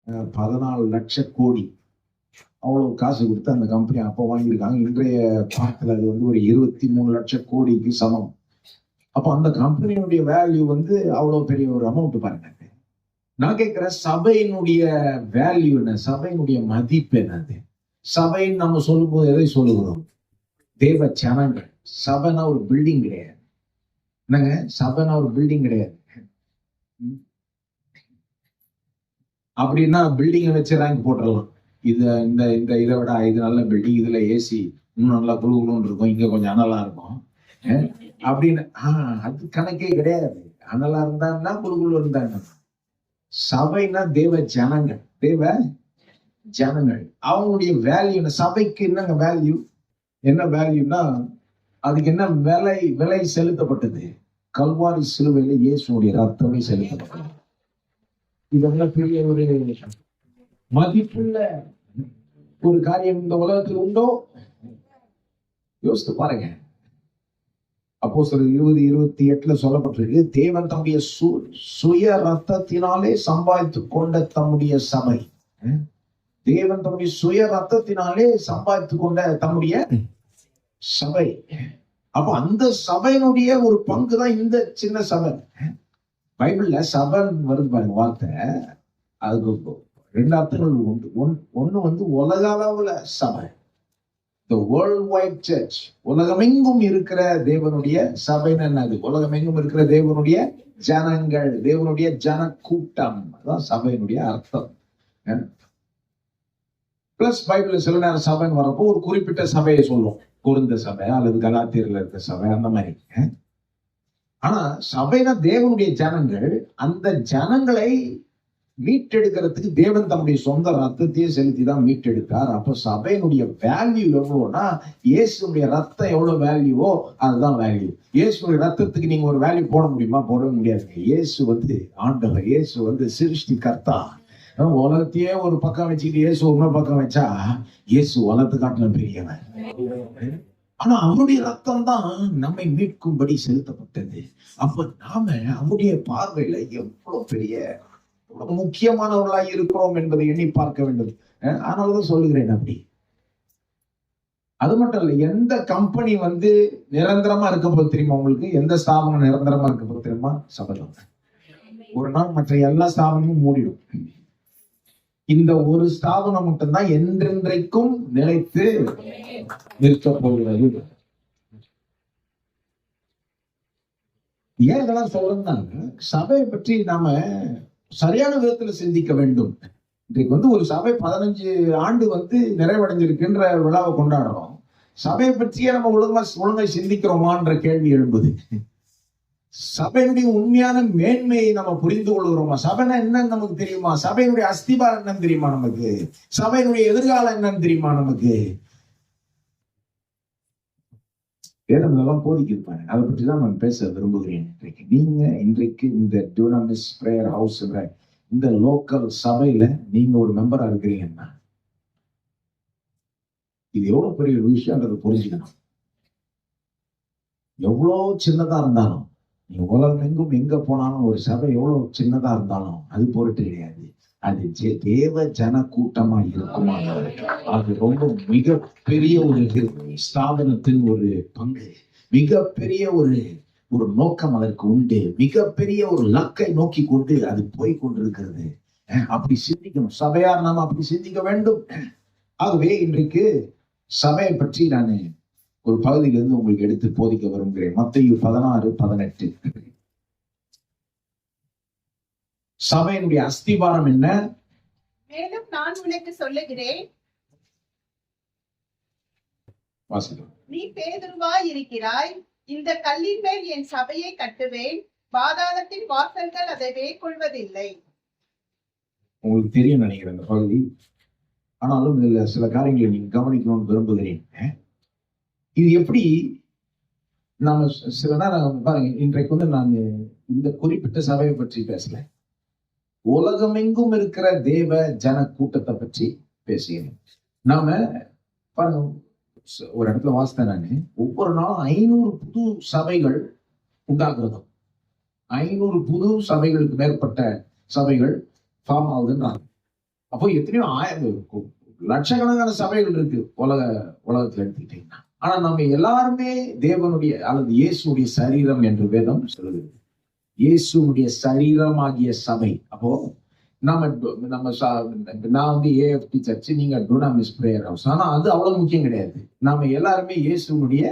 14 லட்சம் கோடி அவ்வளவு காசு கொடுத்து அந்த கம்பெனி அப்போ வாங்கியிருக்காங்க. இன்றைய பணத்துல அது வந்து ஒரு 23 லட்சம் கோடிக்கு சமம். அப்போ அந்த கம்பெனியுடைய வேல்யூ வந்து அவ்வளவு பெரிய ஒரு அமௌண்ட் பாருங்க. நான் கேட்கிறேன், சபையினுடைய வேல்யூ என்ன? சபையினுடைய மதிப்பு என்னது? சபைன்னு நம்ம சொல்லும் போது எதை சொல்லுகிறோம்? தேவ ஜனங்கள். சபைனா ஒரு பில்டிங் கிடையாது. என்னங்க, சபைனா ஒரு பில்டிங் கிடையாது. அப்படின்னா பில்டிங்கை வச்சு ரேங்க் போட்டுடலாம். இதை விட இது நல்ல பில்டிங், இதுல ஏசி இன்னும் நல்லா குழுகுன்னு இருக்கும், இங்க கொஞ்சம் அனலா இருக்கும் அப்படின்னு. அது கணக்கே கிடையாது. அனலா இருந்தான்னா குழுகுழு இருந்தாங்க. சபைனா தேவ ஜனங்கள். தேவ ஜனங்கள் அவங்களுடைய வேல்யூ என்ன? சபைக்கு என்னங்க வேல்யூ? என்ன வேல்யூனா அதுக்கு என்ன விலை செலுத்தப்பட்டது? கல்வாரி சிலுவையில இயேசுடைய ரத்தமே செலுத்தப்பட்டது. இதெல்லாம் பெரிய ஒரு மதிப்புள்ள ஒரு காரியம் இந்த உலகத்தில் உண்டோ? யோசித்து பாருங்க. அப்போஸ்தலர் 20:28 சொல்லப்பட்டிருக்கு, தேவன் தம்முடைய சுய ரத்தத்தினாலே சம்பாதித்து கொண்ட தம்முடைய சபை. தேவன் தம்முடைய சுய ரத்தத்தினாலே சம்பாதித்து கொண்ட தம்முடைய சபை. அப்ப அந்த சபையினுடைய ஒரு பங்கு தான் இந்த சின்ன சபை. பைபிள்ல சபை வருது பாருங்க வார்த்தை. அதுக்கு 2 அர்த்தங்கள் உண்டு. ஒண்ணு வந்து உலக அளவுல சபை, the worldwide church. உலகமெங்கும் இருக்கிற தேவனுடைய சபைன்னு என்னது? உலகமெங்கும் இருக்கிற தேவனுடைய ஜனங்கள், தேவனுடைய ஜன கூட்டம். அதான் சபையினுடைய அர்த்தம். பிளஸ் பைபிள்ல சில நேரம் சபைன்னு வரப்போ ஒரு குறிப்பிட்ட சபையை சொல்லுவோம். கொரிந்த சபை அல்லது கலாத்தியர்ல இருக்க சபை, அந்த மாதிரி. ஆனா சபைனா தேவனுடைய ஜனங்கள். அந்த ஜனங்களை மீட்டெடுக்கிறதுக்கு தேவன் தம்முடைய சொந்த ரத்தத்தையே செலுத்தி தான் மீட்டெடுத்தார். அப்போ சபையினுடைய வேல்யூ எவ்வளவுனா, இயேசுடைய ரத்தம் எவ்வளவு வேல்யூவோ அதுதான் வேல்யூ. இயேசுடைய ரத்தத்துக்கு நீங்க ஒரு வேல்யூ போட முடியுமா? போட முடியாது. இயேசு வந்து ஆண்டவர், இயேசு வந்து சிருஷ்டி கர்த்தா. உலகத்தையே ஒரு பக்கம் வச்சுக்கிட்டு இயேசு இன்னொரு பக்கம் வச்சா இயேசு உலகத்தை காட்டின பெரியவன். ஆனா அவருடைய ரத்தம் தான் நம்மை மீட்கும்படி செலுத்தப்பட்டது. அப்ப நாம அவருடைய பார்வையில எவ்வளவு பெரிய முக்கியமானவர்களாய் இருக்கிறோம் என்பதை எண்ணி பார்க்க வேண்டும். ஆனால்தான் சொல்லுகிறேன் அப்படி. அது மட்டும் இல்ல, எந்த கம்பெனி வந்து நிரந்தரமா இருக்க போது தெரியுமா உங்களுக்கு? எந்த ஸ்தாபனம் நிரந்தரமா இருக்க போது தெரியுமா? சபதம். ஒரு நாள் மற்ற எல்லா ஸ்தாபனமும் மூடிடும். இந்த ஒரு ஸ்தாபனம் மட்டும்தான் என்றென்றைக்கும் நிலைத்து நிற்க போகிறது. ஏன் இதெல்லாம் சொல்றேன்னாங்க, சபையை பற்றி நாம சரியான விதத்துல சிந்திக்க வேண்டும். இன்றைக்கு வந்து ஒரு சபை 15 ஆண்டு வந்து நிறைவடைஞ்சிருக்குன்ற விழாவை கொண்டாடுறோம். சபையை பற்றியே நம்ம ஒழுங்கா சிந்திக்கிறோமான்ற கேள்வி எழும்புது. சபையினுடைய உண்மையான மேன்மையை நம்ம புரிந்து கொள்கிறோமா? சபைனா என்னன்னு நமக்கு தெரியுமா? சபையினுடைய அஸ்திபாரம் என்னன்னு தெரியுமா நமக்கு? சபையினுடைய எதிர்காலம் என்னன்னு தெரியுமா நமக்கு? வேதம் இதெல்லாம் போதிக்கிருப்பாங்க. அதை பற்றி தான் நான் பேச விரும்புகிறேன். நீங்க இன்றைக்கு இந்த டியூனாமிஸ் பிரேயர் ஹவுஸ் இந்த லோக்கல் சபையில நீங்க ஒரு மெம்பரா இருக்கிறீங்கன்னா இது எவ்வளவு பெரிய ஒரு விஷயம்ன்றதை புரிஞ்சுக்கணும். எவ்வளவு சின்னதா இருந்தாலும், நீ உலகம் எங்கும் எங்க போனாலும் ஒரு சபை எவ்வளவு சின்னதா இருந்தாலும் அது பொருட்டு கிடையாது. அது தேவ ஜன கூட்டமா இருக்குமா, அது ரொம்ப மிகப்பெரிய ஒரு ஸ்தாபனத்தின் ஒரு பங்கு. மிகப்பெரிய ஒரு நோக்கம் அதற்கு உண்டு. மிகப்பெரிய ஒரு லக்கை நோக்கி கொண்டு அது போய் கொண்டிருக்கிறது. அப்படி சிந்திக்கணும். சபையார் நாம அப்படி சிந்திக்க வேண்டும். ஆகவே இன்றைக்கு சபையை பற்றி நான் ஒரு பகுதியிலிருந்து உங்களுக்கு எடுத்து போதிக்க விரும்புகிறேன். மத்தேயு 16:18. சபையினுடைய அஸ்திபாரம் என்ன? மேலும் நான் உனக்கு சொல்லுகிறேன், நீ பேதுருவாய் இருக்கிறாய். இந்த கல்லின் மேல் என் சபையை கட்டுவேன். பாதாளத்தின் வாசல்கள் அதை மேற்கொள்வதில்லை. உங்களுக்கு தெரியும் நினைக்கிறேன் இந்த பகுதி. ஆனாலும் இதுல சில காரியங்களை நீங்க கவனிக்கணும்னு விரும்புகிறேன். இது எப்படி நாம சில நேரம் பாருங்க, இன்றைக்கு வந்து நான் இந்த குறிப்பிட்ட சபையை பற்றி பேசல, உலகமெங்கும் இருக்கிற தேவ ஜன கூட்டத்தை பற்றி பேசுகிறேன். நாம பாருங்க, ஒரு இடத்துல வாசித்தேன் நானு, ஒவ்வொரு நாளும் 500 புது சபைகள் உண்டாக்குறதும், 500 புது சபைகளுக்கு மேற்பட்ட சபைகள் ஃபார்ம் ஆகுதுன்றாங்க. அப்போ எத்தனையோ ஆயிரம் லட்சக்கணக்கான சபைகள் இருக்கு உலகத்துல எடுத்துக்கிட்டீங்கன்னா. ஆனா நம்ம எல்லாருமே தேவனுடைய அல்லது இயேசுடைய சரீரம் என்று வேதம் சொல்லுது. இயேசுடைய சரீரம் ஆகிய சபை. அப்போ நம்ம நான் வந்து ஏஎஃப்டி சர்ச், நீங்க டூனாமிஸ் பிரேயர் ஹவுஸ். ஆனா அது அவ்வளவு முக்கியம் கிடையாது. நாம எல்லாருமே இயேசுடைய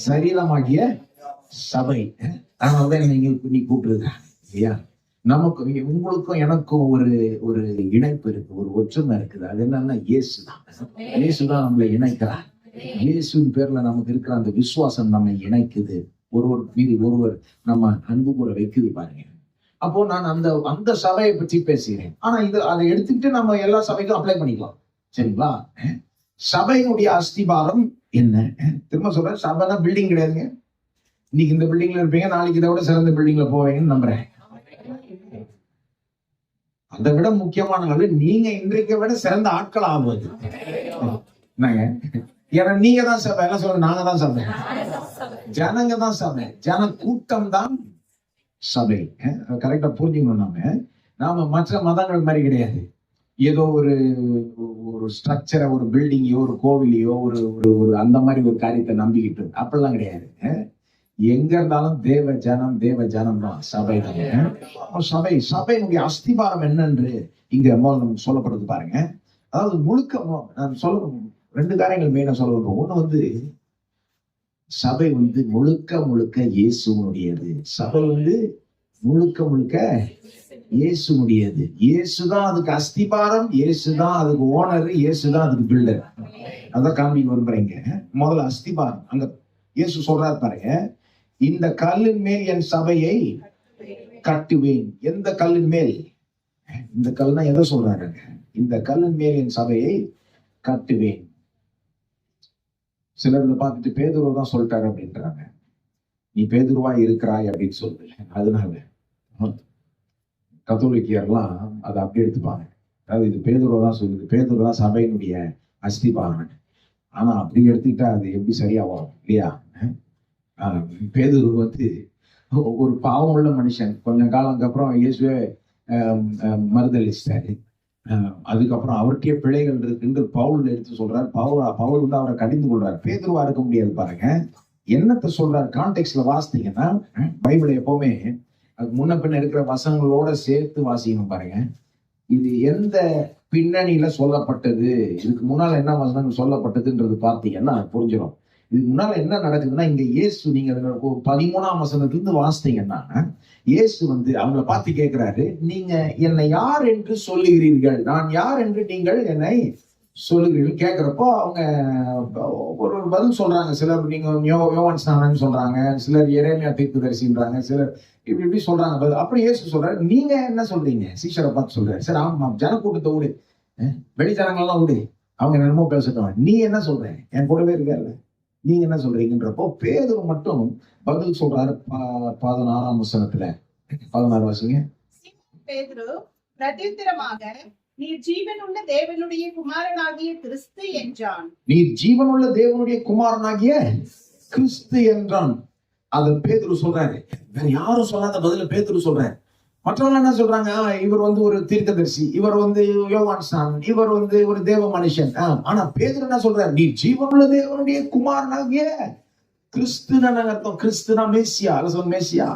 சரீரமாகிய சபை. அதனாலதான் நீங்க நீ கூப்பிடுறாங்க இல்லையா? நமக்கு உங்களுக்கும் எனக்கும் ஒரு இணைப்பு இருக்கு, ஒரு ஒற்றுமை இருக்குது. அது என்னன்னா இயேசுதான். இயேசுதான் நம்மளை இணைக்கிறார். இயேசுவின் பேர்ல நமக்கு இருக்கிற அந்த விசுவாசம் நம்மை இணைக்குது. ஒருவர் மீது ஒருவர் நம்ம அன்பு கூற வைக்குது பாருங்க. அப்போ நான் அந்த சபையை பற்றி பேசுகிறேன். ஆனா அதை எடுத்துக்கிட்டு நம்ம எல்லா சபைக்கும் அப்ளை பண்ணிக்கலாம். சரிங்களா? சபையினுடைய அஸ்திபாரம் என்ன? திரும்ப சொல்றேன், சபைனா பில்டிங் கிடையாதுங்க. இன்னைக்கு இந்த பில்டிங்ல இருப்பீங்க, நாளைக்கு இதை விட சிறந்த பில்டிங்ல போவீங்கன்னு நம்புறேன். அதை விட முக்கியமான ஆளு நீங்க இன்றைக்கு விட சிறந்த ஆட்கள் ஆகுவது. என்னங்க? ஏன்னா நீங்க தான் சபை. என்ன சொல்ற? நாங்க தான் சபை. ஜனங்க தான் சபை. ஜன கூட்டம் தான் சபை. கரெக்டா புரிஞ்சுக்கணும். நாம மற்ற மதங்கள் மாதிரி கிடையாது. ஏதோ ஒரு ஸ்ட்ரக்சரை, ஒரு பில்டிங்கையோ, ஒரு கோவிலையோ, ஒரு அந்த மாதிரி ஒரு காரியத்தை நம்பிக்கிட்டு அப்படிலாம் கிடையாது. எங்க இருந்தாலும் தேவ ஜனம் தான் சபை தான். சபையினுடைய அஸ்திபாரம் என்னென்று இங்க நமக்கு சொல்லப்படுது பாருங்க. அதாவது முழுக்க நான் சொல்ல 2 காரியங்கள் மெயினா சொல்ல வேண்டும். ஒண்ணு வந்து சபை வந்து முழுக்க இயேசுனுடையது. சபை வந்து முழுக்க இயேசுனுடையது. இயேசுதான் அதுக்கு அஸ்திபாரம், இயேசுதான் அதுக்கு ஓனர், இயேசுதான் அதுக்கு பில்டர். அதான் காண்பிக்க விரும்புறீங்க. முதல்ல அஸ்திபாரம். அங்க இயேசு சொல்றாரு பாருங்க, இந்த கல்லின் மேல் என் சபையை கட்டுவேன். எந்த கல்லின் மேல்? இந்த கல்னா எதை சொல்றாரு? இந்த கல்லின் மேல் என் சபையை கட்டுவேன். சிலர் பார்த்துட்டு பேதுருவ தான் சொல்லிட்டாரு அப்படின்றாங்க. நீ பேதுருவா இருக்கிறாய் அப்படின்னு சொல்லுது. அதனால கத்தோலிக்கர்லாம் அதை அப்படி எடுத்துப்பாங்க. அதாவது இது பேதுருவ தான் சொல்லுது, பேதுருவ தான் சபையினுடைய அஸ்திபாரம். ஆனா அப்படி எடுத்துக்கிட்டா அது எப்படி சரியா வரும் இல்லையா? பேதுரு வந்து ஒரு பாவமுள்ள மனுஷன். கொஞ்சம் காலத்துக்கு அப்புறம் இயேசுவே மறுதளிச்சிட்டாரு. அதுக்கப்புறம் அவர்கிட்டயே பிழைகள் இருக்குன்னு பவுல் எடுத்து சொல்றாரு. பவுல் வந்து அவரை கடிந்து கொள்றாரு. பேதுருவா இருக்க முடியாது பாருங்க. என்னத்தை சொல்றாரு கான்டெக்ட்ல வாசித்தீங்கன்னா, பைபிளை எப்பவுமே அது முன்ன பின்ன இருக்கிற வசனங்களோட சேர்த்து வாசிக்கணும் பாருங்க. இது எந்த பின்னணியில சொல்லப்பட்டது, இதுக்கு முன்னால என்ன வசனங்கள் சொல்லப்பட்டதுன்றது பார்த்தீங்கன்னா புரிஞ்சிடும். இதுக்கு முன்னால என்ன நடக்குதுன்னா, இங்க இயேசு நீங்க 13ஆம் வசனத்திலிருந்து வாசித்தீங்கன்னா, இயேசு வந்து அவங்கள பார்த்து கேட்கிறாரு, நீங்க என்னை யார் என்று சொல்லுகிறீர்கள்? நான் யார் என்று நீங்கள் என்னை சொல்லுகிறீர்கள் கேட்கிறப்போ அவங்க ஒரு பதில் சொல்றாங்க. சிலர் நீங்க யோவான் ஸ்நானன் சொல்றாங்க, சிலர் எரேமியா தீர்க்கதரிசின்றாங்க, சிலர் இப்படி சொல்றாங்க. அப்படி இயேசு சொல்றாரு, நீங்க என்ன சொல்றீங்க? சீஷரை பார்த்து சொல்றாரு. சரி, ஆமா, ஜனக்கூட்டத்தை விடு, வெளி ஜனங்கள்லாம் விடு, அவங்க என்னமோ பேசட்டும், நீ என்ன சொல்ற? என் கூடவே இருக்காரு, நீங்க என்ன சொல்றீங்கன்றப்போ பேதுரு மட்டும் பதில் சொல்றாரு. 16ஆம் வசனத்துல 16 வாசிங்க. பேதுரு பிரத்யுத்தரமாக, நீர் ஜீவனுள்ள தேவனுடைய குமாரனாகிய கிறிஸ்து என்றான். நீர் ஜீவனுள்ள தேவனுடைய குமாரனாகிய கிறிஸ்து என்றான். அது பேதுரு சொல்றாரு. வேற யாரும் சொல்லாத பதில பேதுரு சொல்றாரு. மற்றவங்க என்ன சொல்றாங்க? இவர் வந்து ஒரு தீர்க்கதரிசி, இவர் வந்து யோவான் ஸ்நானன், இவர் வந்து ஒரு தேவ மனுஷன். ஆனா பேதுரு என்ன சொல்றாரு? நீ ஜீவனுள்ள தேவனுடைய குமாரனாகிய கிறிஸ்துன்னு அர்த்தம். கிறிஸ்துனா மேசியா. மேசியா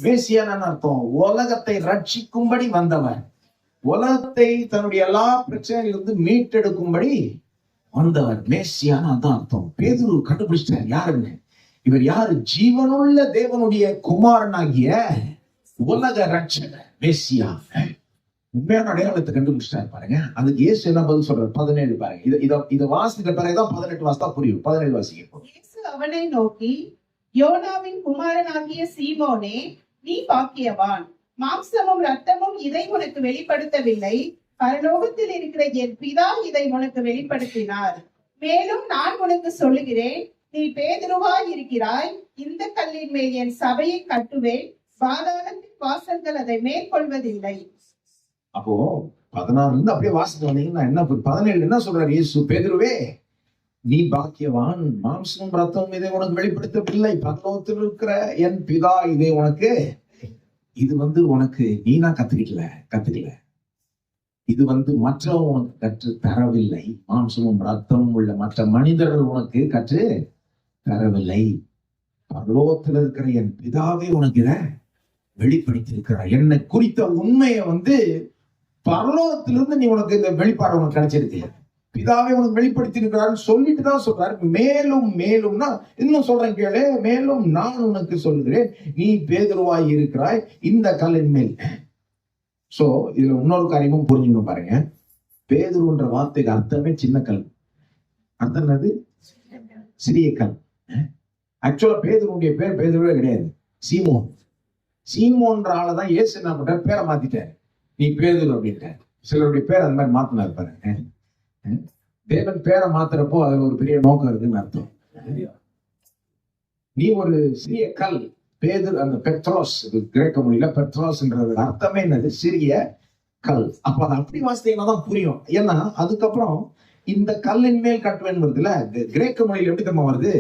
மேசியான்னு அர்த்தம். உலகத்தை ரட்சிக்கும்படி வந்தவர், உலகத்தை தன்னுடைய எல்லா பிரச்சனையிலிருந்து மீட்டெடுக்கும்படி வந்தவர். மேசியான்னு அதான் அர்த்தம். பேதுரு கண்டுபிடிச்சிட்டார் யாருன்னு. இவர் யாரு? ஜீவனுள்ள தேவனுடைய குமாரனாகிய உலக ரட்சகர் மேசியா. உண்மையான அடையாளத்தை கண்டுபிடிச்சிட்டாரு பாருங்க. அதுக்கு இயேசு என்ன பதில் சொல்றாரு? 17 பாருங்க. இத வாசிக்கிற பிறகுதான் 18 வாசித்தா புரியும். 17 வாசிக்க. இயேசு அவனை நோக்கி, யோனாவின் குமாரனாகிய சீமோனே, நீ பாக்கியவான். மாம்சமும் ரத்தமும் இதை உனக்கு வெளிப்படுத்தவில்லை, பரலோகத்தில் இருக்கிற என் பிதா இதை உனக்கு வெளிப்படுத்தினார். மேலும் நான் உனக்கு சொல்லுகிறேன், நீ பேதுருவாய் இருக்கிறாய். இந்த கல்லின் மேல் என் சபையை கட்டுவேன், பாதாளத்தின் வாசல்கள் அதை மேற்கொள்வதில்லை. அப்போ 16 இருந்து அப்படியே வாசித்து வந்தீங்கன்னா என்ன 17 என்ன சொல்றாரு இயேசு? பேதுருவே, நீ பாக்கியவான். மாம்சமும் ரத்தமும் இதை உனக்கு வெளிப்படுத்தவில்லை, பரலோகத்தில் இருக்கிற என் பிதா இதை உனக்கு. இது வந்து உனக்கு நீனா கத்துக்கல. இது மற்றவன் உனக்கு கற்று தரவில்லை, மாம்சமும் ரத்தமும் உள்ள மற்ற மனிதர்கள் உனக்கு கற்று தரவில்லை, பரலோகத்தில் இருக்கிற என் பிதாவே உனக்கு இதை வெளிப்படுத்தி இருக்கிறார். என்னை குறித்த உண்மையை பரலோகத்திலிருந்து நீ உனக்கு இந்த வெளிப்பாடு உனக்கு கிடைச்சிருக்கு, பிதாவே உனக்கு வெளிப்படுத்தி இருக்கிறான்னு சொல்லிட்டு தான் சொல்றாரு. மேலும் மேலும்னா இன்னும் சொல்றேன் கேளு, மேலும் நான் உனக்கு சொல்லுகிறேன், நீ பேதுருவாய் இருக்கிறாய் இந்த கல்லின் மேல். சோ இதுல இன்னொரு காரியமும் புரிஞ்சுக்கணும் பாருங்க. பேதுருன்ற வார்த்தைக்கு அர்த்தமே சின்ன கல். அர்த்தம் என்னது? சிறிய கல். ஆக்சுவலா பேதுருடைய பேர் பேதுருவே கிடையாது, சீமோன். சீமோன்ற ஆளதான் இயேசு என்ன பண்றாரு, பேரை மாத்திட்டாரு, நீ பேதுரு அப்படின்ட்டார். சிலருடைய பேர் அந்த மாதிரி மாத்தினாரு பாருங்க. தேவன் பேரை மாத்துறப்போ அதுல ஒரு பெரிய நோக்கம் இருக்குன்னு அர்த்தம். நீ ஒரு சிறிய கல், பேதுரு, அந்த பெட்ரோஸ், கிரேக்க மொழியில பெட்ரோஸ்ன்றது அர்த்தமே என்னது, சிறிய கல். அப்ப அதை அப்படி வாசித்தீங்கன்னா தான் புரியும். ஏன்னா அதுக்கப்புறம் இந்த கல்லின் மேல் கட்டுவேன் வருதுல, கிரேக்க மொழியில எப்படி தெரியுமா வருது,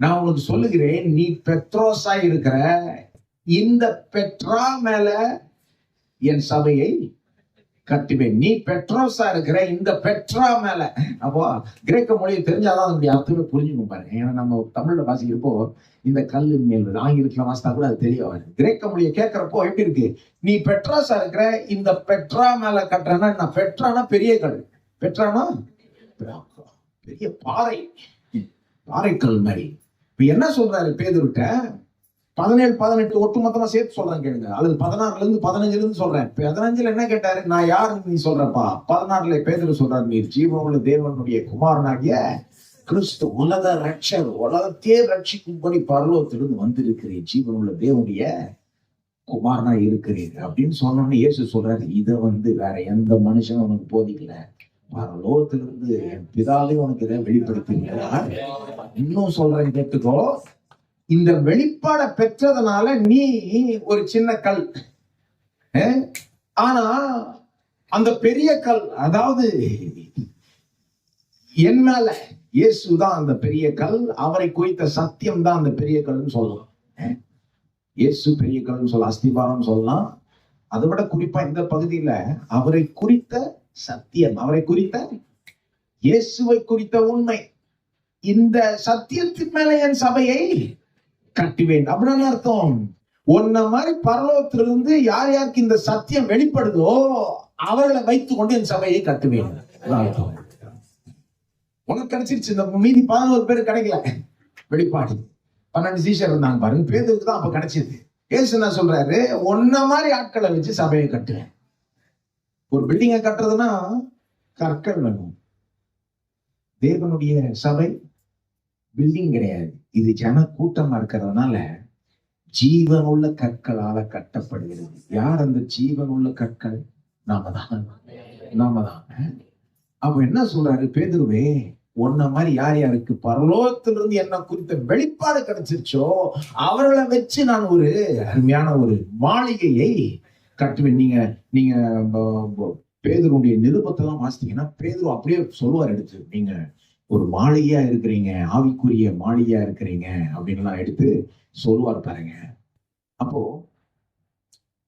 நான் உனக்கு சொல்லுகிறேன், நீ பெட்ரோஸா இருக்கிற இந்த பெட்ரா மேல என் சபையை கட்டுவேன். நீ பெட்ரோஸா இருக்கிற இந்த பெட்ரா மேல. அப்போ கிரேக்க மொழியை தெரிஞ்சாதான் அதனுடைய அர்த்தமே புரிஞ்சுக்கும் பாருங்க. ஏன்னா நம்ம தமிழ்ல வாசிக்கிறப்போ இந்த கல்லின் மேல், ஆங்கிலத்துல வாசித்தா கூட அது தெரிய வருது. கிரேக்க மொழியை கேட்கிறப்போ எப்படி இருக்கு, நீ பெட்ரோஸா இருக்கிற இந்த பெட்ரா மேல கட்டுறேன்னா, நான் பெட்ரானா பெரிய கல், பெட்ரானா பெரிய பாறை, பாறைக்கல் மாதிரி. இப்ப என்ன சொல்றாரு பேதுருட்ட, 17, 18 ஒட்டுமொத்தமா சேர்த்து சொல்றேன் கேளுங்க, அல்லது 16ல இருந்து 15ல இருந்து சொல்றேன். 15ல என்ன கேட்டாரு, நான் யாருன்னு நீ சொல்றப்பா. 16ல பேதுரு சொல்றாரு, நீ ஜீவனுள்ள தேவனுடைய குமாரனாகிய கிறிஸ்து, உலக ரட்சகர், உலகத்தையே ரட்சிக்கும்படி பரலோகத்திலிருந்து வந்திருக்கிறேன், ஜீவனுள்ள தேவனுடைய குமாரனா இருக்கிறீர் அப்படின்னு சொன்னோன்னு இயேசு சொல்றாரு, இதை வேற எந்த மனுஷனும் உனக்கு போதிக்கல, பரலோகத்திலிருந்து என் பிதாவே உனக்கு இதை வெளிப்படுத்தினார். இன்னும் சொல்றேன் கேட்டுக்கோ, இந்த வெளிப்பாட பெற்றதுனால நீ ஒரு சின்ன கல், ஆனா அந்த பெரிய கல், அதாவது என் மேல இயேசுதான் அந்த பெரிய கல், அவரை குறித்த சத்தியம் தான் அந்த பெரிய கல்னு சொல்லலாம். இயேசு பெரிய கல்னு சொல்லலாம், அஸ்திபாரம் சொல்லலாம். அதை விட குறிப்பா இந்த பகுதியில அவரை குறித்த சத்தியம், அவரை குறித்த இயேசுவை குறித்த உண்மை, இந்த சத்தியத்தின் மேல என் சபையை கட்டுவேன். அப்படின்னு அர்த்தம், உன்ன மாதிரி பரலோகத்திலிருந்து யார் யாருக்கு இந்த சத்தியம் வெளிப்படுதோ அவர்களை வைத்துக் கொண்டு என் சபையை கட்டுவேன். உனக்கு கிடைச்சிருச்சு, இந்த மீதி 11 பேர் கிடைக்கல வெளிப்பாடு. 12 சீஷர் இருந்தாங்க பாருங்க, பேதுருக்கு தான் அப்ப கிடைச்சது. ஏசு என்ன சொல்றாரு, உன்ன மாதிரி ஆட்களை வச்சு சபையை கட்டுவேன். ஒரு பில்டிங்கை கட்டுறதுன்னா கற்கள் வேணும். தேவனுடைய சபை பில்டிங் கிடையாது, இது ஜன கூட்டமா இருக்கிறதுனால ஜீவனுள்ள கற்களால கட்டப்படுகிறது. யார் அந்த ஜீவனுள்ள கற்கள்? நாம தான். அப்ப என்ன சொல்றாரு, பேதுருவே, உன்ன மாதிரி யார் யாருக்கு பரலோகத்திலிருந்து என்ன குறித்த வெளிப்பாடு கிடைச்சிருச்சோ அவர்களை வச்சு நான் ஒரு அருமையான ஒரு மாளிகையை கட்டுவேன். நீங்க பேதுருடைய நிருபத்தெல்லாம் வாசித்தீங்கன்னா பேதுரு அப்படியே சொல்லுவார் எடுத்து, நீங்க ஒரு மாளிகையா இருக்கிறீங்க, ஆவிக்குரிய மாளிகையா இருக்கிறீங்க அப்படின்லாம் எடுத்து சொல்லுவார் பாருங்க. அப்போ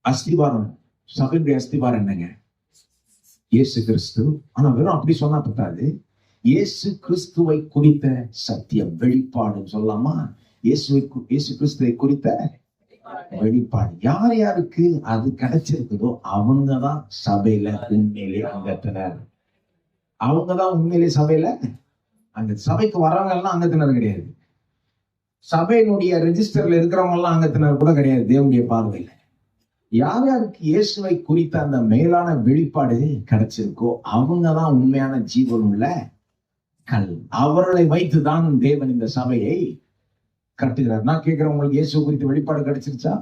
அஸ்திபாரம், சபையுடைய அஸ்திபாரம் என்னங்க? இயேசு கிறிஸ்து. ஆனா வெறும் அப்படி சொன்னா பத்தாது, இயேசு கிறிஸ்துவை குறித்த சத்தியம், வெளிப்பாடுன்னு சொல்லலாமா? இயேசு கிறிஸ்துவை குறித்த வெளிப்பாடு யார் யாருக்கு அது கிடைச்சிருக்குதோ அவங்கதான் சபையில உண்மையிலே அங்கத்தினர். அவங்கதான் உண்மையிலே சபையில அங்க. சபைக்கு வரவங்க எல்லாம் அங்கத்தினர் கிடையாது, சபையினுடைய ரெஜிஸ்டர்ல இருக்கிறவங்க எல்லாம் அங்கத்தினர் கூட கிடையாது. தேவனுடைய பார்வையில யார் யாருக்கு இயேசுவை குறித்த அந்த மேலான வெளிப்பாடு கிடைச்சிருக்கோ அவங்கதான் உண்மையான ஜீவன் உள்ள கல். அவர்களை வைத்துதான் தேவன் இந்த சபையை கட்டுகிறார். நான் கேட்கிறேன், உங்களுக்கு இயேசு குறித்த வெளிப்பாடு கிடைச்சிருச்சா?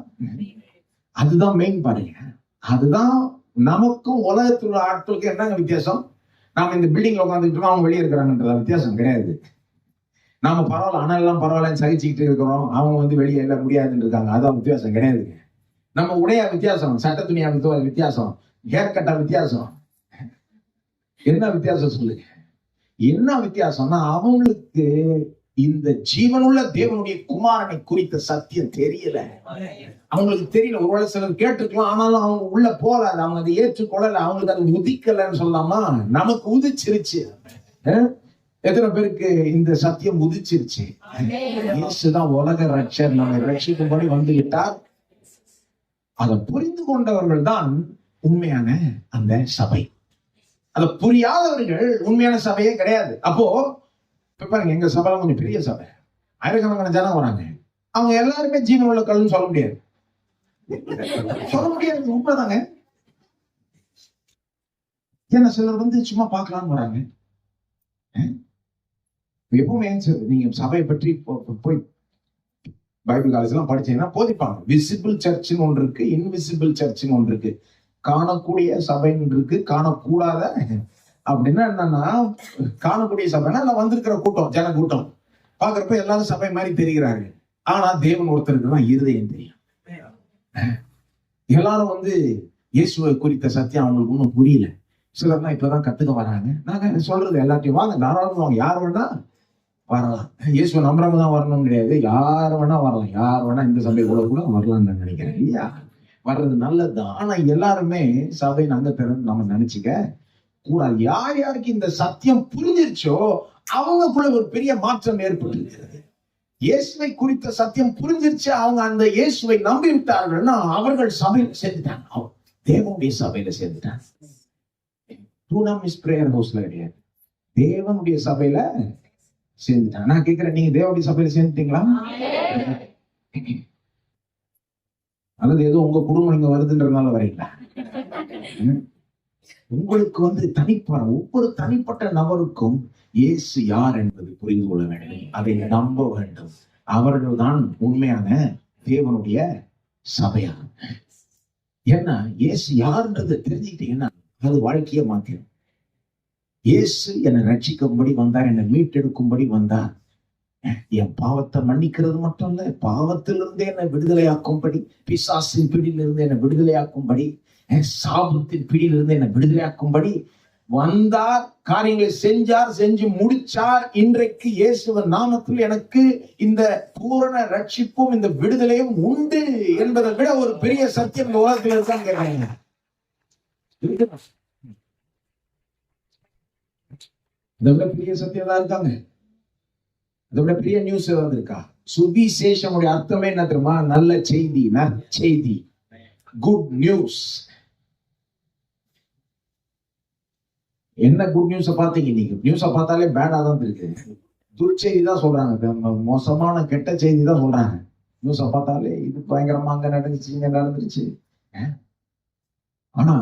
அதுதான் மெயின் பாருங்க. அதுதான் நமக்கும் உலகத்தில் உள்ள ஆட்களுக்கு என்னங்க வித்தியாசம்? நாம இந்த பில்டிங்ல உட்காந்துட்டு இருக்கோம், அவங்க வெளியே இருக்கிறாங்கன்றத வித்தியாசம் கிடையாது. நாம பரவாயில்ல, ஆனா எல்லாம் பரவாயில்லன்னு சகிச்சுக்கிட்டு இருக்கிறோம், அவங்க வெளியே எல்லாம் முடியாதுன்னு இருக்காங்க, அதான் வித்தியாசம் கிடையாதுங்க. நம்ம உடையா வித்தியாசம், சட்ட துணியா வித்தியாசம், ஹேர் கட்டா வித்தியாசம். என்ன வித்தியாசம் சொல்லுங்க? என்ன வித்தியாசம்னா அவங்களுக்கு இந்த ஜீவனுள்ள தேவனுடைய குமாரனை குறித்த சத்தியம் தெரியல. அவங்களுக்கு தெரியல. ஒருவேளை சிலர் கேட்டுக்கலாம், ஆனாலும் அவங்க உள்ள போல, அவங்க அதை ஏற்றுக்கொள்ளல, அவங்களுக்கு அது உதிக்கலன்னு சொல்லலாமா? நமக்கு உதிச்சிருச்சு. எத்தனை பேருக்கு இந்த சத்தியம் உதிச்சிருச்சு? இயேசுதான் உலக ரட்சகர், நம்மை ரட்சிக்கும்படி வந்து விட்டார். அதை புரிந்து கொண்டவர்கள் தான் உண்மையான அந்த சபை. அதை புரியாதவர்கள் உண்மையான சபையே கிடையாது. அப்போ பாருங்க, எங்க சபை கொஞ்சம் பெரிய சபை, ஆயிரக்கணக்கான ஜனம் வராங்க. அவங்க எல்லாருமே ஜீவன் உள்ள கல்லுன்னு சொல்ல முடியாது. சொல்ல முடியாது, உண்மைதாங்க. ஏன்னா சிலர் வந்து சும்மா பார்க்கலான்னு வராங்க. எப்பவுமே நீங்க சபையை பற்றி போய் பைபிள் காலேஜ் எல்லாம் படிச்சீங்கன்னா போதிப்பாங்க. விசிபிள் சர்ச்னு ஒன்று இருக்கு, இன்விசிபிள் சர்ச்னு ஒன்று இருக்கு. காணக்கூடிய சபைன்னு இருக்கு, காணக்கூடாத. அப்படின்னா என்னன்னா, காணக்கூடிய சபைனா வந்திருக்கிற கூட்டம், ஜன கூட்டம் பாக்குறப்ப எல்லாரும் சபை மாதிரி தெரிகிறாங்க. ஆனா தேவன் ஒருத்தருக்கு தான் இருதயம் தெரியும். எல்லாரும் வந்து இயேசுவை குறித்த சத்தியம் அவங்களுக்கு ஒன்றும் புரியல. சிலர் தான் இப்பதான் கத்துக்க வராங்க. நாங்க சொல்றது எல்லாத்தையும் வாங்க, தாராளமா வாங்க, யார் வேணா வரலாம். இயேசுவை நம்புறவங்க தான் வரணும்னு கிடையாது, யார் வேணா வரலாம். யார் வேணா இந்த சபை கூட வரலாம்னு நான் நினைக்கிறேன். இல்லையா? வர்றது நல்லதுதான். ஆனா எல்லாருமே சபை அங்க திறந்து நம்ம நினைச்சுக்க கூடாது. யார் யாருக்கு இந்த சத்தியம் புரிஞ்சிருச்சோ அவங்களுக்குள்ள ஒரு பெரிய மாற்றம் ஏற்பட்டிருக்கிறது. இயேசுவை குறித்த சத்தியம் புரிஞ்சிருச்சு, அவங்க அந்த இயேசுவை நம்பி விட்டார்கள்னா அவர்கள் சபையில சேர்ந்துட்டாங்க, தேவனுடைய சபையில சேர்ந்துட்டாங்க. பிரேயர் ஹவுஸ்ல கிடையாது, தேவனுடைய சபையில சேர்ந்துட்டாங்க. நான் கேட்கிறேன், நீங்க தேவனுடைய சபையில சேர்ந்துட்டீங்களா? அல்லது ஏதோ உங்க குடும்பம் இங்க வருதுன்றதுனால வரீங்களா? உங்களுக்கு வந்து ஒவ்வொரு தனிப்பட்ட நபருக்கும் இயேசு யார் என்பது புரிந்து கொள்ள வேண்டும், அதை நம்ப வேண்டும். அவர்கள் தான் உண்மையான தேவனுடைய சபையா. ஏன்னா இயேசு யாருன்றதை தெரிஞ்சுக்கிட்டீங்கன்னா அது வாழ்க்கையை மாத்திரும். இயேசு என்னை ரட்சிக்கும்படி வந்தார், என்னை மீட்டெடுக்கும்படி வந்தார். என் பாவத்தை மன்னிக்கிறது மட்டும் இல்ல, பாவத்திலிருந்து என்னை விடுதலையாக்கும்படி, பிசாசின் பிடியிலிருந்து என்னை விடுதலையாக்கும்படி, சாபத்தின் பிடியிலிருந்து என்னை விடுதலையாக்கும்படி வந்தார். காரியங்களை செஞ்சார், செஞ்சு முடிச்சார். இன்றைக்கு இயேசுவின் நாமத்தில் எனக்கு இந்த பூரண ரட்சிப்பும் இந்த விடுதலையும் உண்டு என்பதை விட ஒரு பெரிய சத்தியம் இந்த உலகத்தில் இருக்கான்னு கேட்கிறாங்க. இதை விட பெரிய சத்தியம் தான் இருக்காங்க. அதை விட பெரிய நியூஸ் ஏதாவது இருக்கா? சுவிசேஷமுடைய அர்த்தமே என்ன தெரியுமா? நல்ல செய்தி, நற்செய்தி, குட் நியூஸ். என்ன குட் நியூஸ பார்த்தீங்க? நீங்க நியூஸ பார்த்தாலே பேடா தான் இருக்கு. துர்ச்செய்தி தான் சொல்றாங்க, மோசமான கெட்ட செய்தி தான் சொல்றாங்க. நியூஸ பார்த்தாலே இது பயங்கரமா அங்க நடந்துச்சு, இங்க நடந்துருச்சு. ஆனா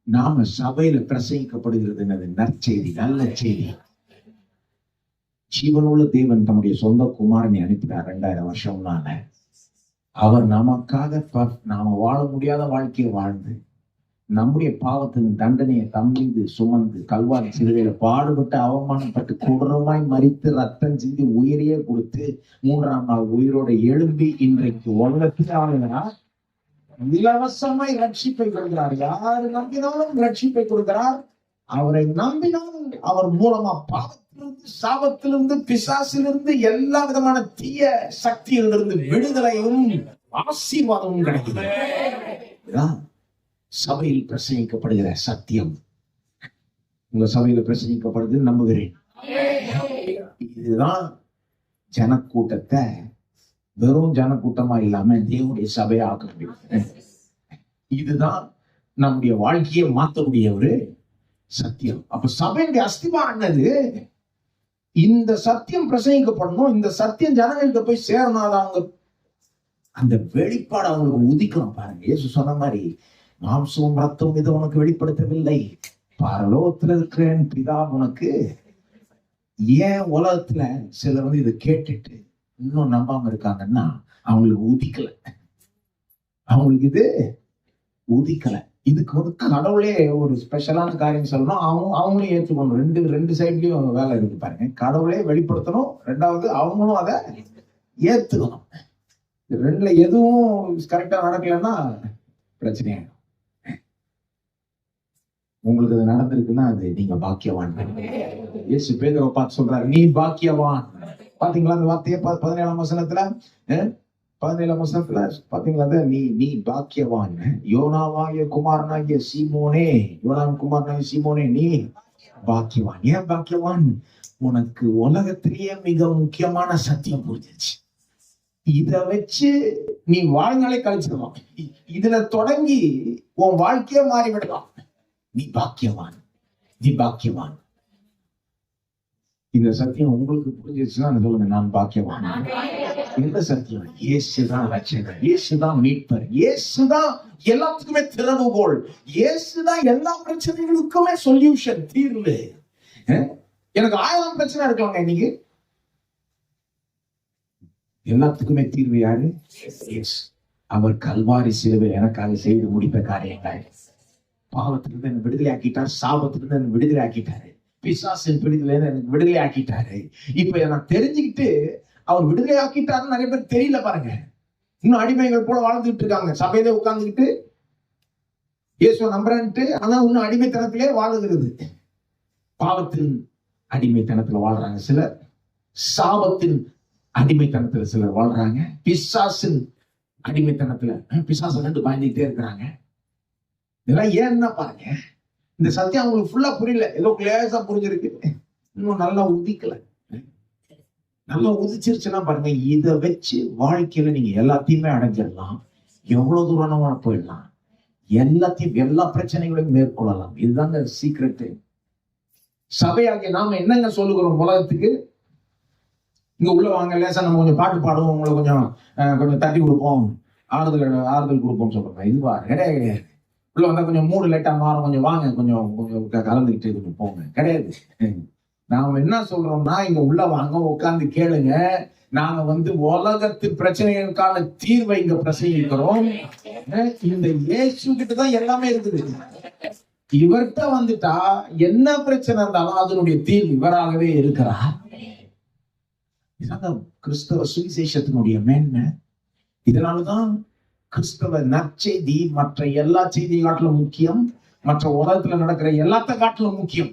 நாம சபையில பிரசங்கிக்கப்படுகிறது என்னது? நற்செய்தி, நல்ல செய்தி. ஜீவனுள்ள தேவன் தம்முடைய சொந்த குமாரனை அனுப்பினார் 2000 வருஷம்னால. அவர் நமக்காக நாம வாழ முடியாத வாழ்க்கையை வாழ்ந்து நம்முடைய பாவத்தின் தண்டனையை தம்மீது சுமந்து கல்வாரி சிலுவையில பாடுபட்டு அவமானப்பட்டு கொடூரமாய் மரித்து ரத்தம் சிந்தி உயிரையே கொடுத்து 3ஆம் நாள் உயிரோட எழும்பி இன்றைக்கு உலகத்தில் இலவசமாய் ரட்சிப்பை கொடுக்கிறார். யாரு நம்பினாலும் ரட்சிப்பை கொடுக்கிறார். அவரை நம்பினால் அவர் மூலமா பாவத்திலிருந்து, சாபத்திலிருந்து, பிசாசிலிருந்து, எல்லா விதமான தீய சக்தியிலிருந்து விடுதலையும் ஆசீர்வாதமும் கிடைக்குது. சபையில் பிரசங்கிக்கப்படுகிற சத்தியம் உங்க சபையில பிரசங்கிக்கப்படுது நம்புகிறேன். இதுதான் ஜனக்கூட்டத்தை வெறும் ஜனக்கூட்டமா இல்லாம தேவனுடைய சபையை ஆக்க முடியும். இதுதான் நம்முடைய வாழ்க்கையை மாற்றக்கூடிய ஒரு சத்தியம். அப்ப சபையுடைய அஸ்திவாரம் என்னது? இந்த சத்தியம் பிரசங்கிக்கப்படணும், இந்த சத்தியம் ஜனங்களுக்கு போய் சேரணும். அவங்க அந்த வெளிப்பாடு அவங்களுக்கு உதிக்கணும். பாருங்க, இயேசு சொன்ன மாதிரி மாம்சமும் ரத்தமும் இதை உனக்கு வெளிப்படுத்தவில்லை, பரலோகத்துல இருக்கிறேன் பிதா உனக்கு. ஏன் உலகத்துல சிலர் வந்து இதை கேட்டுட்டு இன்னும் நம்பாம இருக்காங்கன்னா அவங்களுக்கு உதிக்கல. அவங்களுக்கு இது உதிக்கல. இதுக்கு வந்து கடவுளே ஒரு ஸ்பெஷலான காரியம் சொல்லணும். அவங்களும் ஏற்றுக்கணும். ரெண்டு சைட்லயும் வேலை இருக்கு பாருங்க. கடவுளே வெளிப்படுத்தணும், ரெண்டாவது அவங்களும் அதை ஏத்துக்கணும். ரெண்டுல எதுவும் கரெக்டா நடக்கலன்னா பிரச்சனையாகும். உங்களுக்கு அது நடந்திருக்குன்னா அது நீங்க பாக்கியவான். இயேசு பேதுருவை பார்த்து சொல்றாரு, நீ பாக்கியவான். பாத்தீங்களா அந்த வார்த்தையை 17ஆம் வசனத்துல 17ஆம் வசனத்துல பாத்தீங்களா? நீ பாக்கியவான், யோனாவாகிய குமாரனாகிய சீமோனே, யோனாவின் குமாரனாகிய சீமோனே, நீ பாக்கியவான். ஏன் பாக்கியவான்? உனக்கு உலகத்திலேயே மிக முக்கியமான சத்தியம் புரிஞ்சிச்சு. இத வச்சு நீ வாழ்நாளை கழிச்சிடலாம். இதுல தொடங்கி உன் வாழ்க்கைய மாறிவிடலாம். நீ பாக்கியவான், நீ பாக்கியவான். இந்த சத்தியம் உங்களுக்கு புரிஞ்சிருச்சுன்னா சொல்லுங்க, நான் பாக்கியவான். எந்த சத்தியம்? இயேசுதான் ரட்சகர், இயேசுதான் மீட்பர், இயேசுதான் எல்லாத்துக்குமே திறவுகோல், இயேசுதான் எல்லா பிரச்சனைகளுக்குமே சொல்யூஷன், தீர்வு. எனக்கு 1000 பிரச்சனை இருக்கலாங்க, இன்னைக்கு எல்லாத்துக்குமே தீர்வு யாரு? அவர் கல்வாரி சிலுவையில் எனக்காக செய்து முடித்த காரியங்கள். பாவத்திலிருந்து எனக்கு விடுதலை ஆக்கிட்டார், சாபத்திலிருந்து எனக்கு விடுதலை ஆக்கிட்டாரு, பிசாசின் பிடிதல எனக்கு விடுதலை ஆக்கிட்டாரு. இப்ப நான் தெரிஞ்சுக்கிட்டு அவர் விடுதலை ஆக்கிட்டாருன்னு நிறைய பேர் தெரியல பாருங்க. இன்னும் அடிமைகள் போல வாழ்ந்துட்டு இருக்காங்க, சபையில உட்கார்ந்துக்கிட்டு இயேசுவை நம்புறேன்ட்டு, ஆனா இன்னும் அடிமைத்தனத்திலே வாழுகிறது. பாவத்தின் அடிமைத்தனத்துல வாழ்றாங்க சிலர், சாபத்தின் அடிமைத்தனத்துல சிலர் வாழ்றாங்க, பிசாசின் அடிமைத்தனத்துல பிசாசு ரெண்டு பயந்துகிட்டே இருக்கிறாங்க. இதெல்லாம் ஏன்னா பாருங்க, இந்த சத்தியம் அவங்களுக்கு ஃபுல்லா புரியல, ஏதோ கிளேசா புரிஞ்சிருக்கு, இன்னும் நல்லா உதிக்கல. நல்லா உதிச்சிருச்சுன்னா பாருங்க, இதை வச்சு வாழ்க்கையில நீங்க எல்லாத்தையுமே அடைஞ்சிடலாம், எவ்வளவு தூரமா போயிடலாம், எல்லாத்தையும் எல்லா பிரச்சனைகளையும் மேற்கொள்ளலாம். இதுதாங்க சீக்ரெட். சபையாகிய நாம என்னங்க சொல்லுகிறோம் உலகத்துக்கு? இங்க உள்ள வாங்க, லேசா நம்ம கொஞ்சம் பாட்டு பாடுவோம், உங்களை கொஞ்சம் தட்டி கொடுப்போம், ஆறுதல் கொடுப்போம் சொல்றோம். இதுவா? கிடையாது. உள்ள வந்தா கொஞ்சம் மூடு லைட்டா மாறும், கொஞ்சம் வாங்க, கொஞ்சம் கலந்துக்கிட்டு கொஞ்சம் போங்க, கிடையாது. நாம என்ன சொல்றோம்னா, இங்க உள்ள வாங்க, உட்கார்ந்து கேளுங்க, நாங்க உலகத்து பிரச்சனைகளுக்கான தீர்வை இங்க பிரசங்கிக்கிறோம். இந்த இயேசு கிட்டதான் எல்லாமே இருக்குது. இவர்கிட்ட வந்துட்டா என்ன பிரச்சனை இருந்தாலும் அதனுடைய தீர்வு இவராகவே இருக்கிறார். இதான் கிறிஸ்தவ சுவிசேஷத்தினுடைய மேன்மை. இதனாலதான் கிறிஸ்தவ நற்செய்தி மற்ற எல்லா செய்தியை காட்டிலும் முக்கியம், மற்ற உலகத்துல நடக்கிற எல்லாத்த காட்டிலும் முக்கியம்.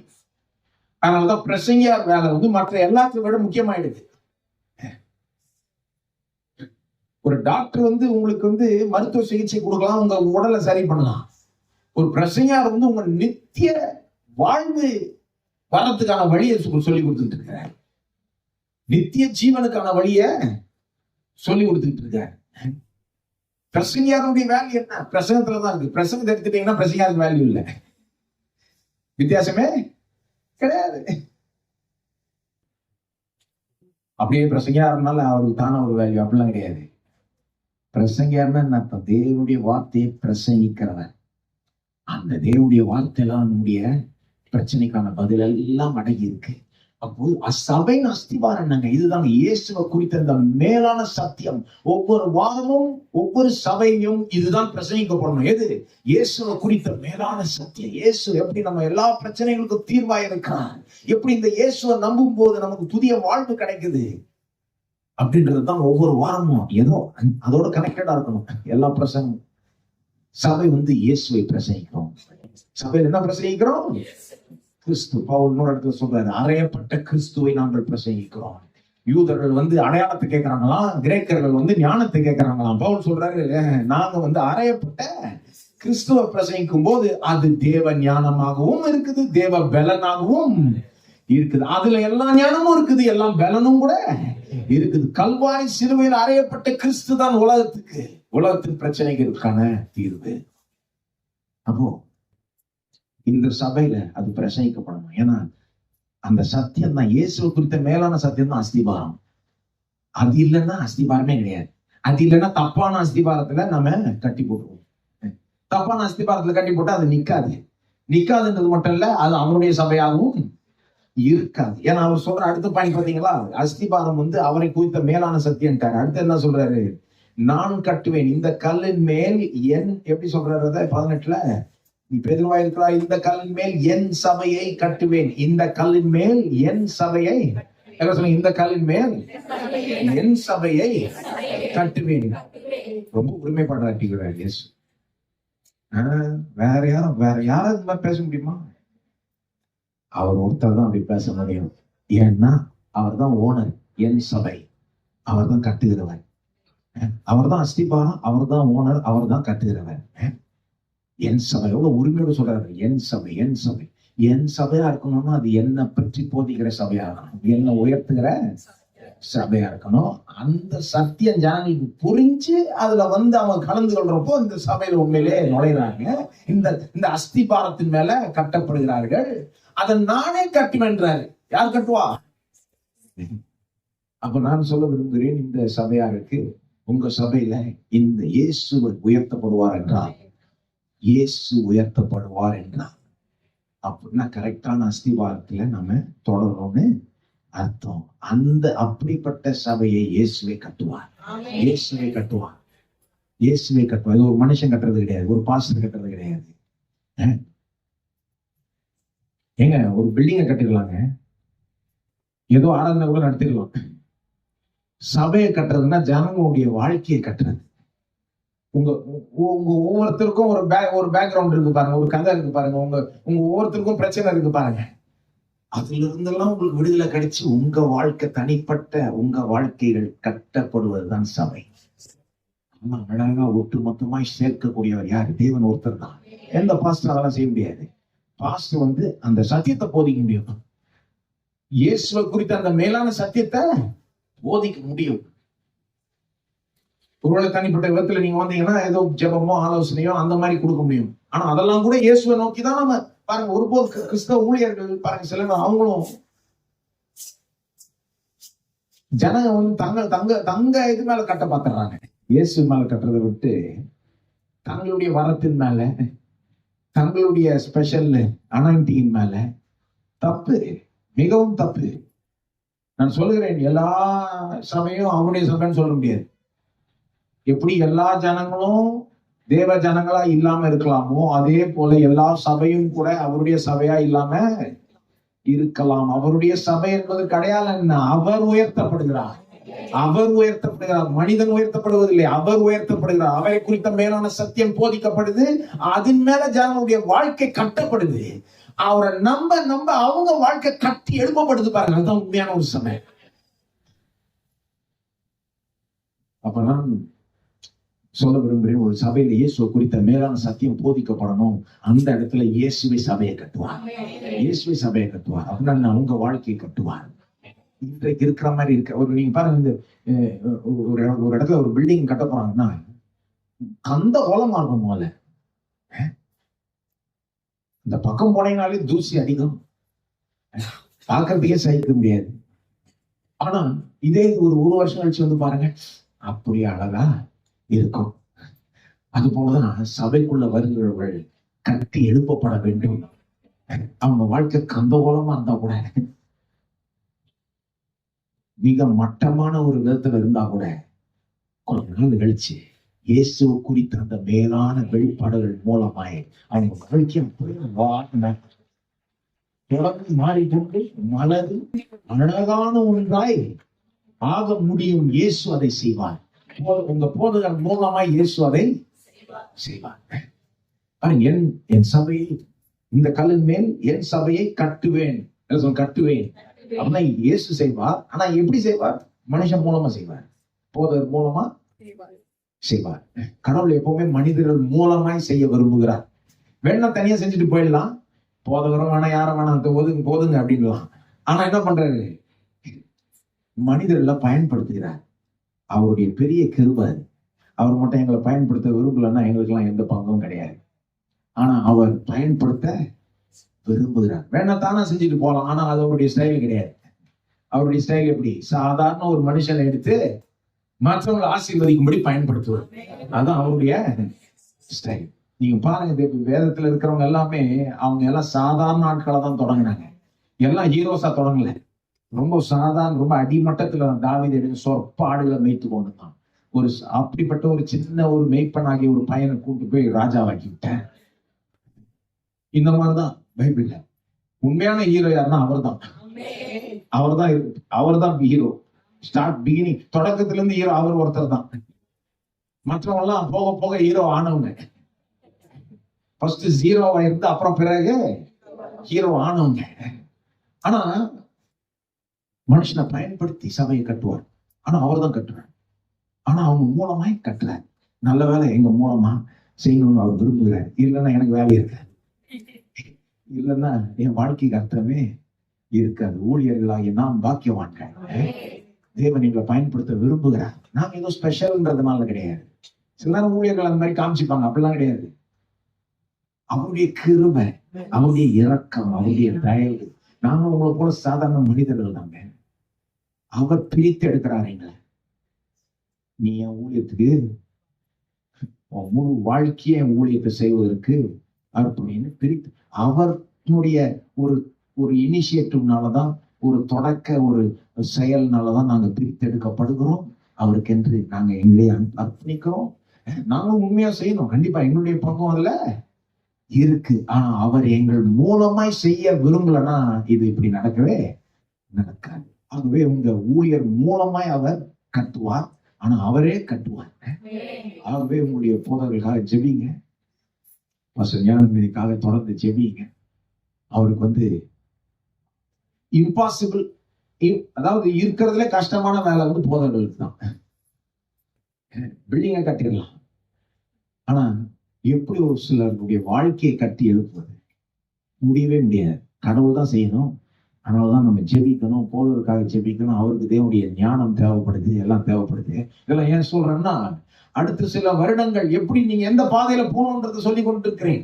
அதனாலதான் பிரசங்கியார் வேலை மற்ற எல்லாத்தையும் விட முக்கியமாயிடுது. ஒரு டாக்டர் உங்களுக்கு மருத்துவ சிகிச்சை கொடுக்கலாம், உங்க உடலை சரி பண்ணலாம். ஒரு பிரசங்கியார் உங்க நித்திய வாழ்வு வரத்துக்கான வழியை சொல்லி கொடுத்துட்டு இருக்கார், நித்திய ஜீவனுக்கான வழிய சொல்லி கொடுத்துட்டு இருக்கார். பிரசங்கியாருடைய வேல்யூ என்ன? பிரசங்கத்துலதான் இருக்கு. பிரசங்கத்தை எடுத்துட்டீங்கன்னா பிரசங்கியாருக்கு வேல்யூ இல்லை, வித்தியாசமே கிடையாது. அப்படியே பிரசங்கியாருனால அவருக்கு தானே ஒரு வேல்யூ, அப்படிலாம் கிடையாது. பிரசங்கியார்னா என்ன அர்த்தம்? தேவனுடைய வார்த்தையை பிரசங்கிக்கிறவன். அந்த தேவனுடைய வார்த்தையெல்லாம் நம்முடைய பிரச்சனைக்கான பதில் எல்லாம் அடங்கி இருக்கு. அப்போ சபையின் அஸ்திவாரம் என்னங்க? இதுதாங்க இயேசுவை குறித்த இந்த மேலான சத்தியம். ஒவ்வொரு வாரமும் ஒவ்வொரு சபையும் இதுதான் பிரசங்கிக்கப்படணும். எது? இயேசுவை குறித்த மேலான சத்தியம். இயேசு எப்படி நம்ம எல்லா பிரச்சனைகளுக்கும் தீர்வாய் இருக்கிறார், எப்படி இந்த இயேசுவை நம்பும் போது நமக்கு புதிய வாழ்வு கிடைக்குது அப்படின்றதுதான் ஒவ்வொரு வாரமும் ஏதோ அதோட கனெக்டடா இருக்கணும் எல்லா பிரசங்கமும். சபை இயேசுவை பிரசங்கிக்கிறோம். சபையில் என்ன பிரசங்கிக்கிறோம்? கிறிஸ்து. பவுல் இன்னொரு இடத்துல சொல்றாரு, அறையப்பட்ட கிறிஸ்துவை நாங்கள் பிரசங்கிக்கிறோம். யூதர்கள் அடையாளத்தை கேட்கிறாங்களாம், கிரேக்கர்கள் ஞானத்தை கேட்கிறாங்களாம். பவுல் சொல்றாரு, நாங்க அறையப்பட்ட கிறிஸ்துவ பிரசங்கிக்கும் போது அது தேவ ஞானமாகவும் இருக்குது, தேவ பலனாகவும் இருக்குது. அதுல எல்லா ஞானமும் இருக்குது, எல்லாம் பலனும் கூட இருக்குது. கல்வாரி சிலுவையில் அறையப்பட்ட கிறிஸ்து தான் உலகத்தின் பிரச்சனைகளுக்கான தீர்வு. அப்போ இந்த சபையில அது பிரசங்கிக்கப்படணும். ஏன்னா அந்த சத்தியம் தான், இயேசு குறித்த மேலான சத்தியம் தான் அஸ்திபாரம். அது இல்லைன்னா அஸ்திபாரமே கிடையாது. அது இல்லைன்னா தப்பான அஸ்திபாரத்துல நம்ம கட்டி போட்டுருவோம். தப்பான அஸ்திபாரத்துல கட்டி போட்டா அது நிக்காதுன்றது மட்டும் இல்ல, அது அவனுடைய சபையாகவும் இருக்காது. ஏன்னா அவர் சொல்ற அடுத்த பாயிண்ட் பாத்தீங்களா, அஸ்திபாரம் அவரை குறித்த மேலான சத்தியம். அடுத்து என்ன சொல்றாரு? நான் கட்டுவேன் இந்த கல்லின் மேல் என், எப்படி சொல்றாரு 18ல, நீ பெதுவாய் இருக்கிறா, இந்த கல்லின் மேல் என் சபையை கட்டுவேன், இந்த கல்லின் மேல் என் சபையை, இந்த கல்லின் மேல் என் சபையை கட்டுவேன். ரொம்ப உரிமைப்படுறாரு இயேசு. வேற யாரும் இந்த மாதிரி பேச முடியுமா? அவர் ஒருத்தர் தான் அப்படி பேச முடியும். ஏன்னா அவர் தான் ஓனர், என் சபை. அவர் தான் கட்டுகிறவர், அவர் தான் அஸ்திபாரம், அவர் தான் ஓனர், அவர் தான் கட்டுகிறவர். என் சபை எவ்வளவு உரிமையோடு சொல்றாரு, என் சபை, என் சபை. என் சபையா இருக்கணும்னா அது என்ன பற்றி போதிக்கிற சபையா இருக்கணும், என்ன உயர்த்துகிற சபையா இருக்கணும். அந்த சத்தியம் ஜனங்களுக்கு புரிஞ்சு அதுல அவங்க கலந்து கொள்றப்போ இந்த சபையில உண்மையிலே நுழைறாங்க. இந்த அஸ்திபாரத்தின் மேல கட்டப்படுகிறார்கள். அதை நானே கட்டுவேன்றாரு. யார் கட்டுவா? அப்ப நான் சொல்ல விரும்புகிறேன், இந்த சபையாருக்கு, உங்க சபையில இந்த இயேசு உயர்த்தப்படுவார் என்றால், இயேசு உயர்த்தப்படுவார் என்றால் அப்படின்னா கரெக்டான அஸ்திவாரத்துல நம்ம தொடரணும்னு அர்த்தம். அப்படிப்பட்ட சபையை இயேசுவை கட்டுவார், இயேசுவை கட்டுவார், இயேசுவை கட்டுவார். ஒரு மனுஷன் கட்டுறது கிடையாது, ஒரு பாஸ்டர் கட்டுறது கிடையாது. ஏங்க ஒரு பில்டிங்கை கட்டிடலாங்க, ஏதோ ஆராதனை கூட நடத்திடலாம். சபையை கட்டுறதுன்னா ஜனங்களுடைய வாழ்க்கையை கட்டுறது. உங்க ஒவ்வொருத்தருக்கும் ஒரு பேக்ரவுண்ட் இருக்கு பாருங்க, ஒரு கதை இருக்கு பாருங்க, உங்க ஒவ்வொருத்தருக்கும் பிரச்சனை இருக்கு பாருங்க. அதுல இருந்தெல்லாம் உங்களுக்கு விடுதலை கிடைச்சு உங்க வாழ்க்கை, தனிப்பட்ட உங்க வாழ்க்கைகள் கட்டப்படுவதுதான் சபை. ஆனா அழகா ஒட்டு மொத்தமாய் சேர்க்கக்கூடியவர் யாரு? தேவன் ஒருத்தர் தான். எந்த பாஸ்டர் அதெல்லாம் செய்ய முடியாது. பாஸ்டர் அந்த சத்தியத்தை போதிக்க முடியும், இயேசுவை குறித்த அந்த மேலான சத்தியத்தை போதிக்க முடியும். ஒருவேளை தனிப்பட்ட விதத்துல நீங்க வந்தீங்கன்னா ஏதோ ஜெபமோ ஆலோசனையோ அந்த மாதிரி கொடுக்க முடியும். ஆனா அதெல்லாம் கூட இயேசுவை நோக்கி தான் நம்ம பாருங்க. ஒருபோது கிறிஸ்தவ ஊழியர்கள் பாருங்க, சில அவங்களும் ஜனங்க தங்க இது மேல கட்ட பாத்துறாங்க. இயேசு மேல கட்டுறதை விட்டு தங்களுடைய வரத்தின் மேல, தங்களுடைய ஸ்பெஷல் அனாயிண்டிங் மேல. தப்பு, மிகவும் தப்பு. நான் சொல்லுகிறேன், எல்லா சபையும் அவருடைய சபைன்னு சொல்ல முடியாது. எப்படி எல்லா ஜனங்களும் தேவ ஜனங்களா இல்லாம இருக்கலாமோ, அதே போல எல்லா சபையும் கூட அவருடைய சபையா இல்லாம இருக்கலாம். அவருடைய சபை என்பது அடையாளம் என்ன? அவர் உயர்த்தப்படுகிறார், அவர் உயர்த்தப்படுகிறார். மனிதன் உயர்த்தப்படுவதில்லை, அவர் உயர்த்தப்படுகிறார். அவரை குறித்த மேலான சத்தியம் போதிக்கப்படுது, அதன் மேல ஜனங்களுடைய வாழ்க்கை கட்டப்படுது. அவரை நம்ப அவங்க வாழ்க்கை கட்டி எழுப்பப்படுது பாருங்க. அதுதான் உண்மையான ஒரு சபை. அப்ப நான் சொல்ல விரும்புகிறேன், ஒரு சபையில இயேசு குறித்த மேலான சத்தியம் போதிக்கப்படணும். அந்த இடத்துல இயேசுவை சபையை கட்டுவார், இயேசுவை சபையை கட்டுவார். அப்படின்னா உங்க வாழ்க்கையை கட்டுவார். இன்றைக்கு இருக்கிற மாதிரி இருக்க நீங்க பாருங்க, ஒரு இடத்துல ஒரு பில்டிங் கட்ட போறாங்கன்னா அந்த கோலமா இருக்கும். போல இந்த பக்கம் போனீங்கனாலே தூசி அடிக்கும், பார்க்கறதுக்கே சகிக்க முடியாது. ஆனா இதே ஒரு வருஷம் கழிச்சு பாருங்க, அப்படியே அழகா இருக்கும். அது போலதான் சபைக்குள்ள வருகிறவர்கள் கட்டி எழுப்பப்பட வேண்டும். அவங்க வாழ்க்கை கந்தகோலமா இருந்தா கூட, மிக மட்டமான ஒரு விதத்துல இருந்தா கூட, கொஞ்ச நாள் கழிச்சு இயேசு குறித்த அந்த மேலான வெளிப்பாடுகள் மூலமாய் அவங்க வாழ்க்கை தொடர்ந்து மாறிக்கொண்டு மலரு அழகான ஒன்றாய் ஆக முடியும். இயேசு அதை செய்வார். உங்க போதகர் மூலமாய் இயேசு அதை செய்வார். என் சபையை, இந்த கல்லின் மேல் என் சபையை கட்டுவேன், கட்டுவேன் அப்படின்னா இயேசு செய்வார். ஆனா எப்படி செய்வார்? மனுஷன் மூலமா செய்வார், போதகர் மூலமா செய்வார். கடவுள் எப்பவுமே மனிதர்கள் மூலமாய் செய்ய விரும்புகிறார். வேணா தனியா செஞ்சுட்டு போயிடலாம், போதகரும் வேணா யாரும் வேணாம் போதுங்க அப்படின்லாம். ஆனா என்ன பண்றாரு? மனிதர்களை பயன்படுத்துகிறார். அவருடைய பெரிய கிருபை. அவர் மட்டும் எங்களை பயன்படுத்த விரும்பலன்னா எங்களுக்கு எல்லாம் எந்த பங்கும் கிடையாது. ஆனா அவர் பயன்படுத்த விரும்புகிறார். வேணா தானா செஞ்சுட்டு போகலாம், ஆனா அது அவருடைய ஸ்டைல் கிடையாது. அவருடைய ஸ்டைல் எப்படி? சாதாரண ஒரு மனுஷனை எடுத்து மற்றவங்களை ஆசீர்வதிக்கும்படி பயன்படுத்துவார். அதுதான் அவருடைய ஸ்டைல். நீங்க பாருங்க, வேதத்துல இருக்கிறவங்க எல்லாமே அவங்க எல்லாம் சாதாரண ஆட்களை தான் தொடங்கினாங்க. எல்லாம் ஹீரோஸா தொடங்கல. ரொம்ப சாதாரண, ரொம்ப அடிமட்டத்துல தாவீது எடுத்து சொற்ப ஆடுகளை மேய்த்து கொண்டுதான் அப்படிப்பட்ட ஒரு சின்ன ஒரு மேய்ப்பனாகிய ஒரு பையனை கூட்டு போய் ராஜாவாக்கி விட்டேன். இந்த மாதிரிதான் பைபிள்ல உண்மையான ஹீரோ யாருன்னா அவர்தான் ஹீரோ. ஸ்டார்ட் பிகினிங், தொடக்கத்துல இருந்து ஹீரோ அவர் ஒருத்தர் தான். மற்றவங்க எல்லாம் போக போக ஹீரோ ஆனவங்க. ஃபர்ஸ்ட் ஜீரோவா இருந்து அப்புறம் பிறகு ஹீரோ ஆனவங்க. ஆனா மனுஷனை பயன்படுத்தி சபையை கட்டுவார். ஆனா அவர் தான் கட்டுறார். ஆனா அவங்க மூலமாய் கட்டல. நல்ல வேலை எங்க மூலமா செய்யணும்னு அவர் விரும்புகிறார். இல்லைன்னா எனக்கு வேலை இருக்காது, இல்லைன்னா என் வாழ்க்கைக்கு அர்த்தமே இருக்காது. ஊழியர்களாகிய நாம் பாக்கியவான்கள். தேவன் எங்களை பயன்படுத்த விரும்புகிறார். நாங்க ஏதோ ஸ்பெஷல்ன்றதுனால கிடையாது. சில நேரம் ஊழியர்கள் அந்த மாதிரி காமிச்சுப்பாங்க, அப்படிலாம் கிடையாது. அவருடைய கிருபை, அவருடைய இரக்கம், அவருடைய தயவு. நாங்க உங்களை போல சாதாரண மனிதர்கள் தாங்க. அவர் பிரித்து எடுக்கிறார் எங்களை. நீ என் ஊழியத்துக்கு முழு வாழ்க்கையை என் ஊழியத்தை செய்வதற்கு அர்ப்பணின்னு பிரித்து, அவருடைய ஒரு இனிஷியேட்டிவ்னாலதான், ஒரு தொடக்க ஒரு செயல்னாலதான் நாங்க பிரித்தெடுக்கப்படுகிறோம். அவருக்கென்று நாங்க எங்களே அர்ப்பணிக்கிறோம். நாங்களும் உண்மையா செய்யணும், கண்டிப்பா எங்களுடைய பங்கும் அதுல இருக்கு. ஆனா அவர் எங்கள் மூலமாய் செய்ய விரும்பலன்னா இது இப்படி நடக்கவே நடக்காது. ஆகவே உங்க ஊழியர் மூலமாய் அவர் கட்டுவார், ஆனா அவரே கட்டுவார். ஆகவே உங்களுடைய போதர்களுக்காக ஜெபிங்க, ஞானமேதிக்காக தொடர்ந்து ஜெபிங்க. அவருக்கு இம்பாசிபிள், அதாவது இருக்கிறதுல கஷ்டமான வேலை போதர்களுக்கு தான். பில்டிங்கை கட்டிடலாம், ஆனா எப்படி ஒரு சிலருடைய வாழ்க்கையை கட்டி எழுப்புவது முடியவே முடியாது. கடவுள் தான் செய்யணும். அதனாலதான் நம்ம ஜெபிக்கணும், போதவருக்காக ஜெபிக்கணும். அவருக்கு தேவனுடைய ஞானம் தேவைப்படுது, எல்லாம் தேவைப்படுது. இதெல்லாம் ஏன் சொல்றேன்னா, அடுத்த சில வருடங்கள் எப்படி நீங்க எந்த பாதையில போகணும்ன்றதை சொல்லி கொண்டிருக்கிறேன்.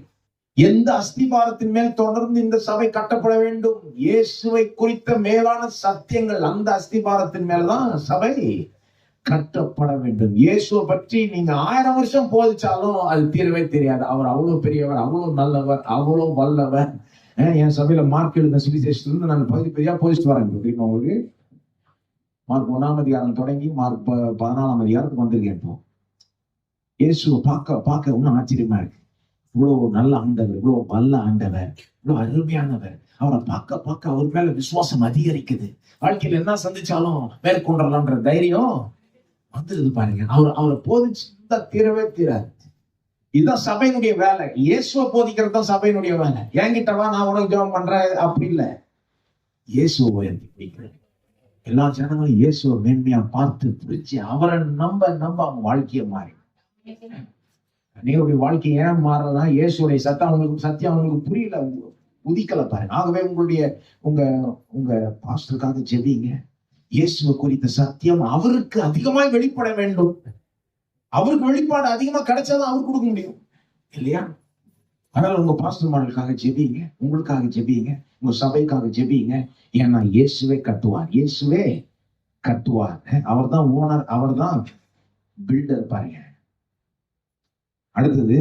எந்த அஸ்திபாரத்தின் மேல் தொடர்ந்து இந்த சபை கட்டப்பட வேண்டும், இயேசுவை குறித்த மேலான சத்தியங்கள், அந்த அஸ்திபாரத்தின் மேல்தான் சபை கட்டப்பட வேண்டும். இயேசுவை பற்றி நீங்க 1000 வருஷம் போதிச்சாலும் அது தீரவே தெரியாது. அவர் அவ்வளவு பெரியவர், அவ்வளவு நல்லவர், அவ்வளவு வல்லவர். என் சபையில மார்க் எழுதின சுவிசேஷத்துல நான் பகுதியா போதிச்சுட்டு வரேன். தெரியுமா உங்களுக்கு? மார்க் 1ஆம் அதிகாரம் தொடங்கி மார்க் 14ஆம் அதிகாரத்துக்கு வந்திருக்கேன். இப்போ இயேசுவை பார்க்க இன்னும் ஆச்சரியமா இருக்கு. இவ்வளவு நல்ல ஆண்டவர், இவ்வளவு வல்ல ஆண்டவர், இவ்வளவு அருமையானவர். அவரை பார்க்க அவர் மேல விசுவாசம் அதிகரிக்குது. வாழ்க்கையில என்ன சந்திச்சாலும் மேற்கொண்டலாம்ன்ற தைரியம் வந்துருது பாருங்க. அவரை போதிச்சு தீரவே தீராது. இதுதான் சபையினுடைய வேலை. இயேசுவை போதிக்கிறது தான் சபையினுடைய வேலை. என்கிட்டவா நான் உனக்கு ஜெபம் பண்றேன் அப்படி இல்லை. இயேசுவை உயர்த்தி பிடிக்கிறேன். எல்லா ஜனங்களும் இயேசுவை மேன்மையா பார்த்து பிடிச்சு அவரை நம்ப அவங்க வாழ்க்கையை மாறி. அன்னையுடைய வாழ்க்கை ஏன் மாறலாம்? இயேசுடைய சத்தியம் அவங்களுக்கு புரியல, உதிக்கல பாருங்க. ஆகவே உங்க பாஸ்டருக்காக ஜெபிங்க. இயேசுவை குறித்த சத்தியம் அவருக்கு அதிகமாய் வெளிப்பட வேண்டும். அவருக்கு வெளிப்பாடு அதிகமா கிடைச்சாதான் அவருக்கு கொடுக்க முடியும், இல்லையா? அதனால உங்க பாஸ்டர்மார்களுக்காக ஜெபிங்க, உங்களுக்காக ஜெபிங்க, உங்க சபைக்காக ஜெபிங்க. ஏன்னா இயேசுவே கட்டுவார், இயேசுவே கட்டுவார். அவர் தான் ஓனர், அவர் தான் பில்டர் பாருங்க. அடுத்தது,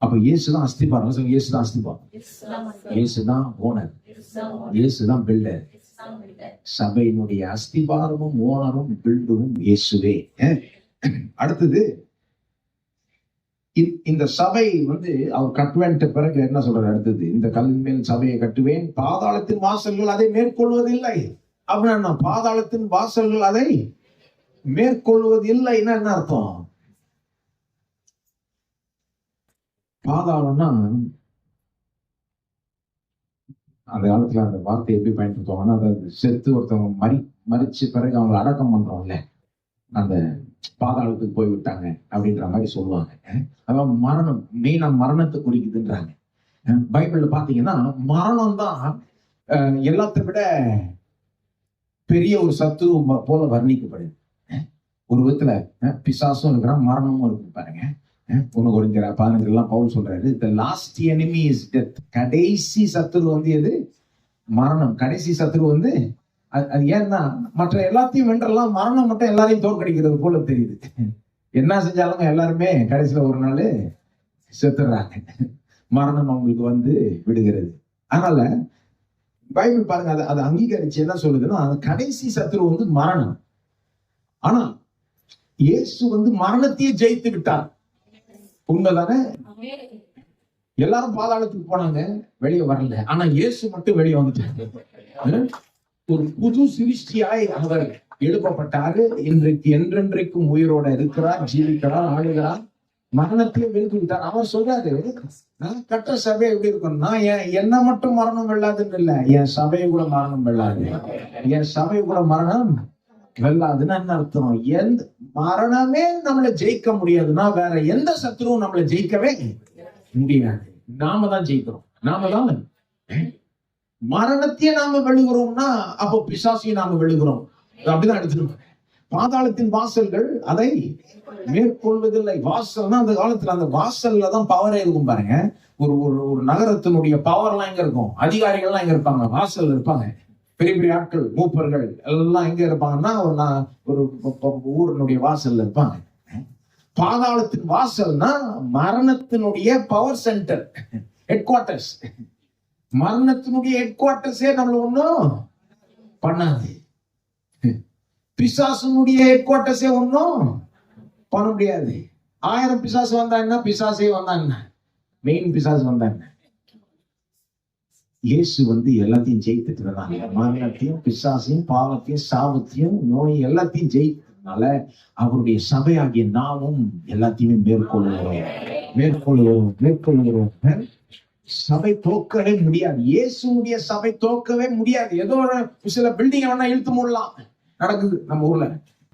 அப்ப இயேசுதான் அஸ்திபாரம். இயேசுதான் அஸ்திபாரம், இயேசுதான் ஓனர், இயேசுதான் பில்டர். சபையினுடைய அஸ்திபாரமும் ஓனரும் பில்டரும் இயேசுவே. அடுத்தது, இந்த சபை அவர் கட்டுவேன்ட்ட பிறகு என்ன சொல்றாரு? அடுத்தது, இந்த கல்லின் மேல் சபையை கட்டுவேன், பாதாளத்தின் வாசல்கள் அதை மேற்கொள்வதில்லை. அப்படின்னா பாதாளத்தின் வாசல்கள் அதை மேற்கொள்வதில்லைன்னா என்ன அர்த்தம்? பாதாளம்னா அந்த காலத்துல அந்த வார்த்தை எப்படி பயன்படுத்துவாங்கன்னா, அதாவது செத்து ஒருத்தவங்க மறிச்ச பிறகு அவங்களை அடக்கம் பண்றோம்ல, அந்த பாதாளத்துக்கு போய் விட்டாங்க அப்படின்ற மாதிரி சொல்லுவாங்க. அதான் மரணம், மெயினா மரணத்தை குறிக்குதுன்றாங்க. பைபிள்ல பாத்தீங்கன்னா மரணம் தான் எல்லாத்தை விட பெரிய ஒரு சத்துரு போல வர்ணிக்கப்படுது. ஒரு விதத்துல பிசாசும் இருக்கிறான், மரணமும் இருக்கு பாருங்க. 1 கொரிந்தியர் 15 பவுல் சொல்றாரு, the last enemy is death. கடைசி சத்துரு எது? மரணம். கடைசி சத்துரு அது ஏன்னா மற்ற எல்லாத்தையும் வென்றெல்லாம், மரணம் மட்டும் எல்லாரையும் தோற்கடிக்கிறது போல தெரியுது. என்ன செஞ்சாலும் எல்லாருமே கடைசியில ஒரு நாள் செத்துறாங்க. மரணம் அவங்களுக்கு விடுகிறது. அதனால பைபிள் பாருங்க, அதை அங்கீகரிச்சு என்ன சொல்லுதுன்னா, கடைசி சத்துரு மரணம். ஆனா இயேசு மரணத்தையே ஜெயித்து விட்டார். உண்மைதானே? எல்லாரும் பாதாளத்துக்கு போனாங்க, வெளியே வரல. ஆனா இயேசு மட்டும் வெளியே வந்துட்டாங்க. ஒரு புது சிருஷ்டியாய் அவர் எழுப்பப்பட்டாரு. இன்றைக்கு என்றென்றைக்கும் உயிரோட இருக்கிறார், ஜீவிக்கிறார், ஆளுகிறார். மரணத்தையும் வென்று விட்டார். அவர் சொல்றாரு, நான் கட்ட சபை எப்படி இருக்கும்னா, என்ன மட்டும் மரணம் வெல்லாதுன்னு இல்ல, என் சபையை கூட மரணம் வெல்லாது. என் சபை கூட மரணம் வெல்லாதுன்னு என்ன அர்த்தம்? எந்த மரணமே நம்மளை ஜெயிக்க முடியாதுன்னா வேற எந்த சத்துருவும் நம்மளை ஜெயிக்கவே முடியாது. நாம தான் ஜெயிக்கிறோம். நாம தான் மரணத்தையே நாம வெல்லுகிறோம்னா அப்போ பிசாசையும் நாம வெல்லுகிறோம். அப்படிதான் எடுத்துக்கணும். பாதாளத்தின் வாசல்கள் அதை மேற்கொள்வதில்லை. வாசல்னா அந்த காலத்துல அந்த வாசல்ல தான் பவரே இருக்கும் பாருங்க. ஒரு ஒரு நகரத்தினுடைய பவர் எல்லாம் எங்க இருக்கும்? அதிகாரிகள் எல்லாம் எங்க இருப்பாங்க? வாசல் இருப்பாங்க. பெரிய பெரிய ஆட்கள், மூப்பர்கள் எல்லாம் எங்க இருப்பாங்கன்னா ஒரு ஊரினுடைய வாசல்ல இருப்பாங்க. பாதாளத்தின் வாசல்னா மரணத்தினுடைய பவர் சென்டர், ஹெட் குவார்டர்ஸ். மரணத்தினுடைய ஹெட் குவார்டர்ஸே நம்மள ஒண்ணும் பண்ணாது. பிசாசனுடைய ஹெட் குவார்டர்ஸே ஒண்ணும் பண்ண முடியாது. 1000 பிசாசு வந்தா என்ன, பிசாசே வந்தா என்ன, மெயின் பிசாசு வந்தா என்ன? இயேசு எல்லாத்தையும் ஜெயித்துட்டு மரணத்தையும் பிசாசையும் பாவத்தையும் சாபத்தையும் நோய் எல்லாத்தையும் ஜெயித்ததுனால அவருடைய சபையாகிய நாமும் எல்லாத்தையுமே மேற்கொள்ளுகிறோம். சபை தோக்கவே முடியாது. இயேசுடைய சபை தோக்கவே முடியாது. ஏதோ ஒரு சில பில்டிங் வேணா இழுத்து மூடலாம். நடக்குது நம்ம ஊர்ல,